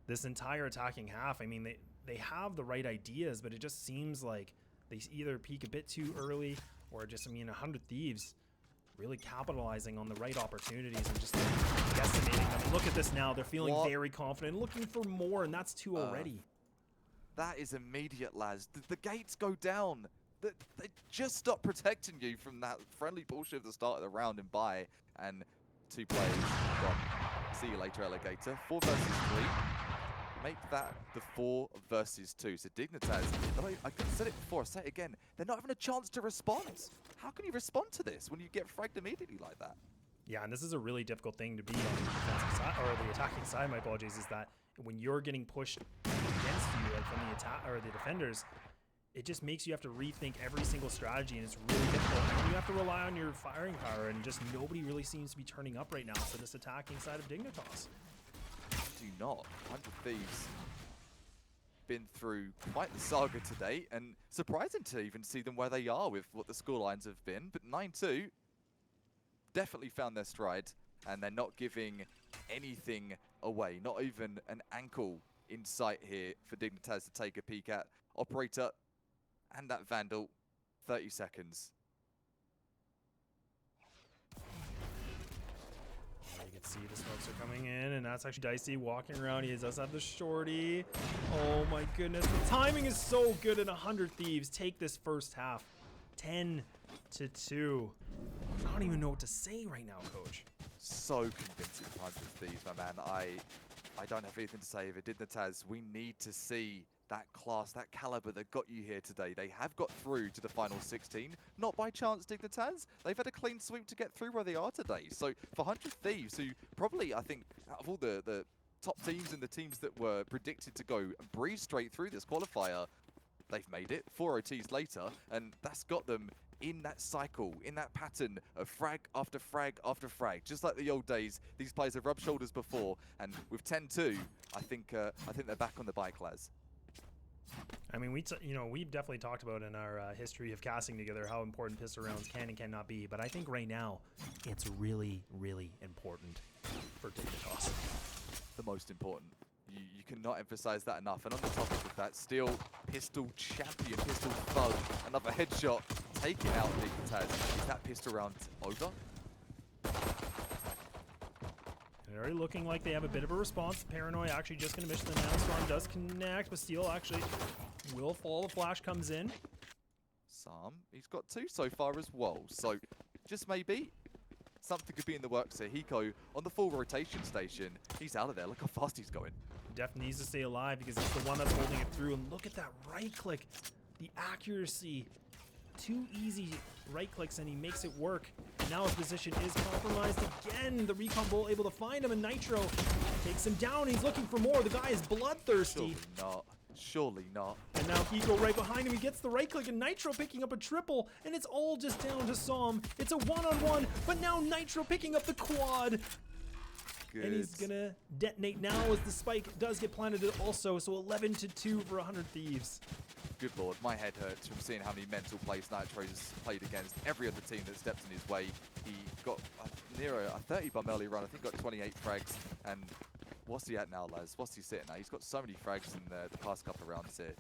this entire attacking half, I mean, they have the right ideas, but it just seems like they either peak a bit too early or just, I mean, 100 Thieves really capitalizing on the right opportunities and just decimating them. And look at this now. They're feeling very confident, looking for more, and that's 2 already. That is immediate, lads. The gates go down. They just stop protecting you from that friendly bullshit at the start of the round and buy. And 2 players gone. See you later, Alligator. 4 versus 3. Make that the 4 versus 2. So Dignitas, I said it before, I'll say it again. They're not having a chance to respond. How can you respond to this when you get fragged immediately like that? Yeah, and this is a really difficult thing to be on the defensive side, or the attacking side, my apologies, is that when you're getting pushed against you, like from the attack or the defenders, it just makes you have to rethink every single strategy, and it's really difficult. And you have to rely on your firing power, and just nobody really seems to be turning up right now for this attacking side of Dignitas. Do not. 100 Thieves been through quite the saga today, and surprising to even see them where they are with what the scorelines have been. But 9-2 definitely found their stride, and they're not giving anything away. Not even an ankle in sight here for Dignitas to take a peek at. Operator and that Vandal, 30 seconds. You can see the smokes are coming in, and that's actually Dicey walking around. He does have the shorty. Oh my goodness, the timing is so good, and 100 Thieves take this first half 10-2. I don't even know what to say right now, Coach. So convincing, 100 Thieves, my man. I don't have anything to say of it. Dignitas, we need to see that class, that caliber that got you here today. They have got through to the final 16. Not by chance, Dignitas. They've had a clean sweep to get through where they are today. So for 100 Thieves, who probably, I think, out of all the top teams and the teams that were predicted to go and breeze straight through this qualifier, they've made it 4 OTs later, and that's got them in that cycle, in that pattern of frag after frag after frag. Just like the old days, these players have rubbed shoulders before, and with 10-2, I think they're back on the bike, Laz. I mean, we've definitely talked about in our history of casting together how important pistol rounds can and cannot be, but I think right now it's really, really important for Dignitas. The most important. You cannot emphasize that enough. And on the topic of that, still pistol champion, pistol thug, another headshot, taking out Dignitas. Is that pistol round over? They're already looking like they have a bit of a response. Paranoid actually just going to miss the Storm does connect, but Steel actually will fall. The flash comes in. Sam, he's got 2 so far as well. So just maybe something could be in the works here. Hiko on the full rotation station. He's out of there. Look how fast he's going. Def needs to stay alive because he's the one that's holding it through. And look at that right click. The accuracy. 2 easy right clicks and he makes it work. And now his position is compromised again. The recon bull able to find him, and Nitro takes him down. He's looking for more. The guy is bloodthirsty. Surely not. Surely not. And now Hiko right behind him. He gets the right click, and Nitro picking up a triple. And it's all just down to Som. It's a one-on-one, but now Nitro picking up the quad. Good. And he's gonna detonate now as the spike does get planted also. So 11-2 for 100 Thieves. Good lord, my head hurts from seeing how many mental plays Nitro's played against every other team that stepped in his way. He got near a 30 bomb early run. I think got 28 frags. And what's he at now, Laz? What's he sitting at? He's got so many frags in the past couple of rounds here.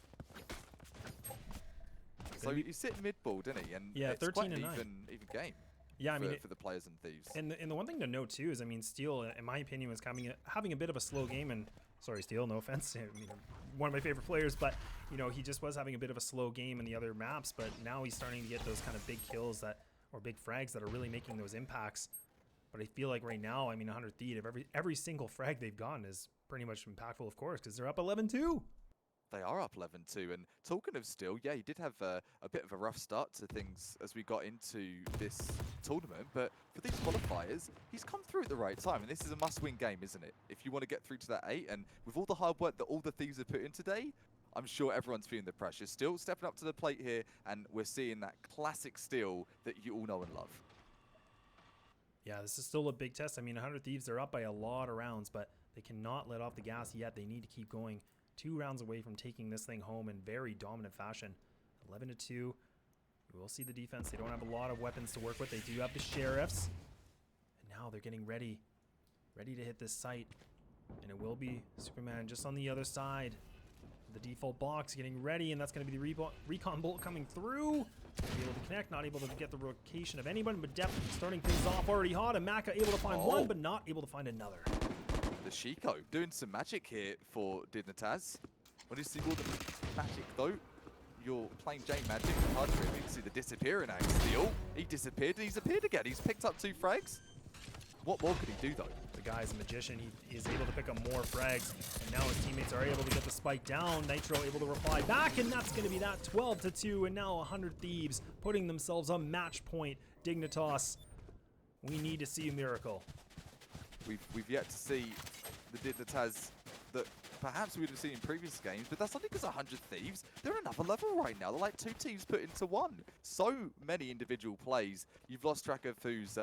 So he's sitting mid-ball, didn't he? And yeah, it's 13 quite an and 9. even game. Yeah, I mean, for the players and Thieves. And the one thing to note too is, I mean, Steel, in my opinion, was having a bit of a slow game. And sorry, Steel, no offense, I mean, one of my favorite players, but you know, he just was having a bit of a slow game in the other maps. But now he's starting to get those kind of big kills or big frags that are really making those impacts. But I feel like right now, I mean, 100 Thieves, every single frag they've gotten is pretty much impactful, of course, because they're up 11-2. They are up 11-2, and talking of Steel, yeah, he did have a bit of a rough start to things as we got into this tournament, but for these qualifiers, he's come through at the right time, and this is a must-win game, isn't it? If you want to get through to that 8, and with all the hard work that all the Thieves have put in today, I'm sure everyone's feeling the pressure. Still stepping up to the plate here, and we're seeing that classic Steel that you all know and love. Yeah, this is still a big test. I mean, 100 Thieves, they're up by a lot of rounds, but they cannot let off the gas yet. They need to keep going. 2 rounds away from taking this thing home in very dominant fashion. 11-2. You will see the defense. They don't have a lot of weapons to work with. They do have the Sheriffs. And now they're getting ready to hit this site. And it will be Superman just on the other side. The default box getting ready, and that's going to be the recon bolt coming through. Be able to connect, not able to get the location of anyone, but Def starting things off already hot. And Maka able to find one, but not able to find another. The Shiko doing some magic here for Dignitas. When you see all the magic though, you're playing Jane magic. It's hard for him. You can see the disappearing act. Steel, he disappeared and he's appeared again. He's picked up 2 frags. What more could he do though? The guy's a magician. He is able to pick up more frags, and now his teammates are able to get the spike down. Nitro able to reply back, and that's going to be that 12-2. And now 100 Thieves putting themselves on match point. Dignitas, we need to see a miracle. We've yet to see the Dignitas that perhaps we would have seen in previous games, but that's only because 100 Thieves, they're another level right now. They're like 2 teams put into one. So many individual plays. You've lost track of who's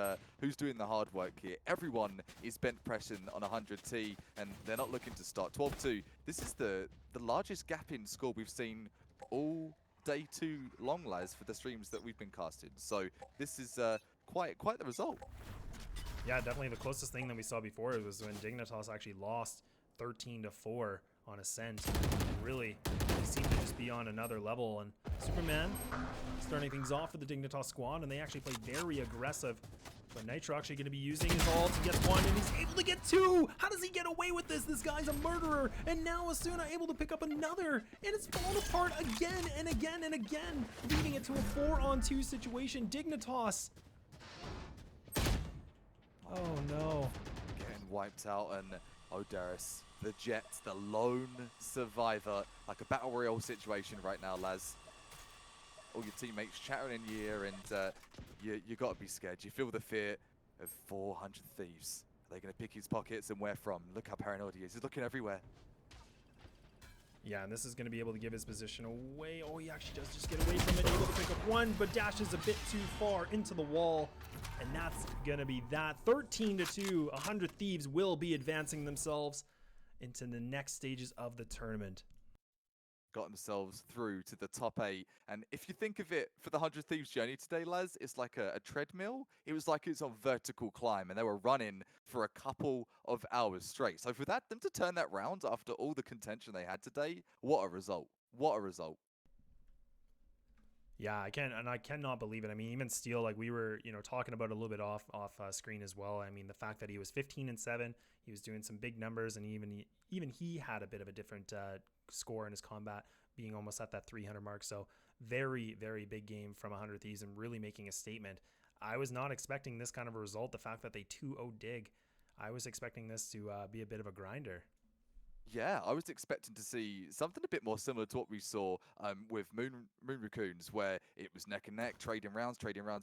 doing the hard work here. Everyone is bench pressing on 100T, and they're not looking to start. 12-2. This is the largest gap in score we've seen all day too long, Laz, for the streams that we've been casting. So this is quite the result. Yeah, definitely the closest thing that we saw before was when Dignitas actually lost 13-4 on Ascent. Really, they seem to just be on another level. And Superman starting things off for the Dignitas squad, and they actually play very aggressive. But Nitro actually going to be using his ult to get 1, and he's able to get 2. How does he get away with this? This guy's a murderer. And now Asuna able to pick up another, and it's fallen apart again and again and again, leading it to a 4-on-2 situation. Dignitas. Oh no. Getting wiped out, and Odaris, the Jet, the lone survivor, like a battle royale situation right now, Laz. All your teammates chattering in your ear, and you got to be scared. You feel the fear of 400 Thieves. They're going to pick his pockets, and where from? Look how paranoid he is. He's looking everywhere. Yeah, and this is going to be able to give his position away. Oh, he actually does just get away from it, able to pick up 1, but dashes a bit too far into the wall. And that's going to be that. 13-2. 100 Thieves will be advancing themselves into the next stages of the tournament. got themselves through to the top 8. And if you think of it, for the 100 Thieves journey today, Laz, it's like a treadmill. It was like it's a vertical climb, and they were running for a couple of hours straight. So for them to turn that round after all the contention they had today, what a result. What a result. Yeah, I cannot believe it. I mean, even Steele, like we were, talking about a little bit off screen as well. I mean, the fact that he was 15-7, he was doing some big numbers, and even he had a bit of a different score in his combat, being almost at that 300 mark. So very, very big game from 100 Thieves and really making a statement. I was not expecting this kind of a result. The fact that they 2-0 Dig, I was expecting this to be a bit of a grinder. Yeah, I was expecting to see something a bit more similar to what we saw with Moon Raccoons, where it was neck and neck, trading rounds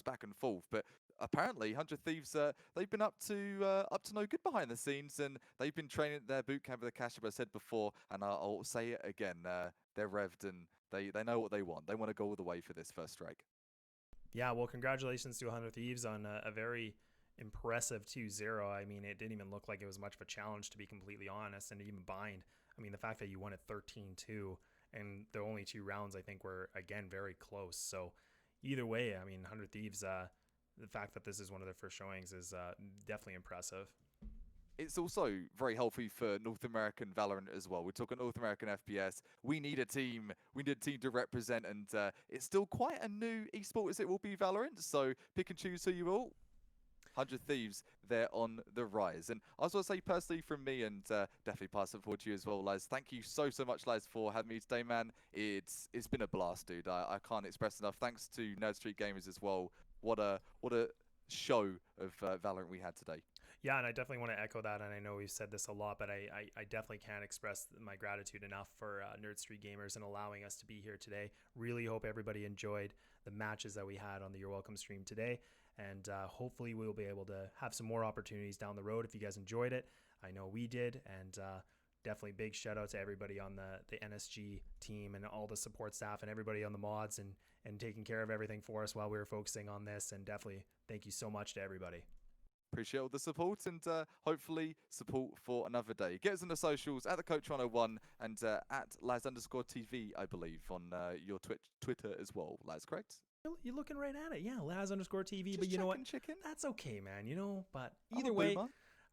back and forth. But apparently, 100 Thieves, they've been up to no good behind the scenes, and they've been training at their boot camp with the cash, as I said before, and I'll say it again. They're revved, and they know what they want. They want to go all the way for this first strike. Yeah, well, congratulations to 100 Thieves on a very impressive 2-0. I mean, it didn't even look like it was much of a challenge, to be completely honest, and even bind. I mean, the fact that you won at 13-2 and the only 2 rounds, I think, were, again, very close. So either way, I mean, 100 Thieves, the fact that this is one of their first showings is definitely impressive. It's also very healthy for North American Valorant as well. We're talking North American FPS. We need a team. We need a team to represent, and it's still quite a new esport as it will be Valorant. So pick and choose who you will. 100 Thieves, they're on the rise. And I was going to say personally from me, and definitely pass it forward to you as well, Laz. Thank you so much, Laz, for having me today, man. It's been a blast, dude. I can't express enough. Thanks to Nerd Street Gamers as well. What a show of Valorant we had today. Yeah, and I definitely want to echo that, and I know we've said this a lot, but I definitely can't express my gratitude enough for Nerd Street Gamers and allowing us to be here today. Really hope everybody enjoyed the matches that we had on the You're Welcome stream today, and hopefully we'll be able to have some more opportunities down the road if you guys enjoyed it. I know we did, and definitely big shout out to everybody on the NSG team and all the support staff and everybody on the mods and taking care of everything for us while we were focusing on this, and definitely thank you so much to everybody. Appreciate all the support, and hopefully support for another day. Get us on the socials at the Coach 101 and at Laz_TV, I believe, on your Twitter as well. Laz, correct? You're looking right at it. Yeah, Laz_TV. Just but you know what? Chicken. That's okay, man. But either way,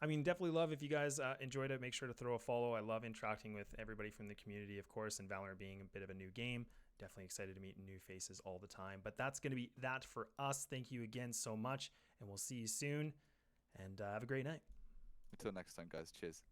I mean, definitely love if you guys enjoyed it. Make sure to throw a follow. I love interacting with everybody from the community, of course, and Valorant being a bit of a new game. Definitely excited to meet new faces all the time. But that's going to be that for us. Thank you again so much, and we'll see you soon. And have a great night. Until next time, guys. Cheers.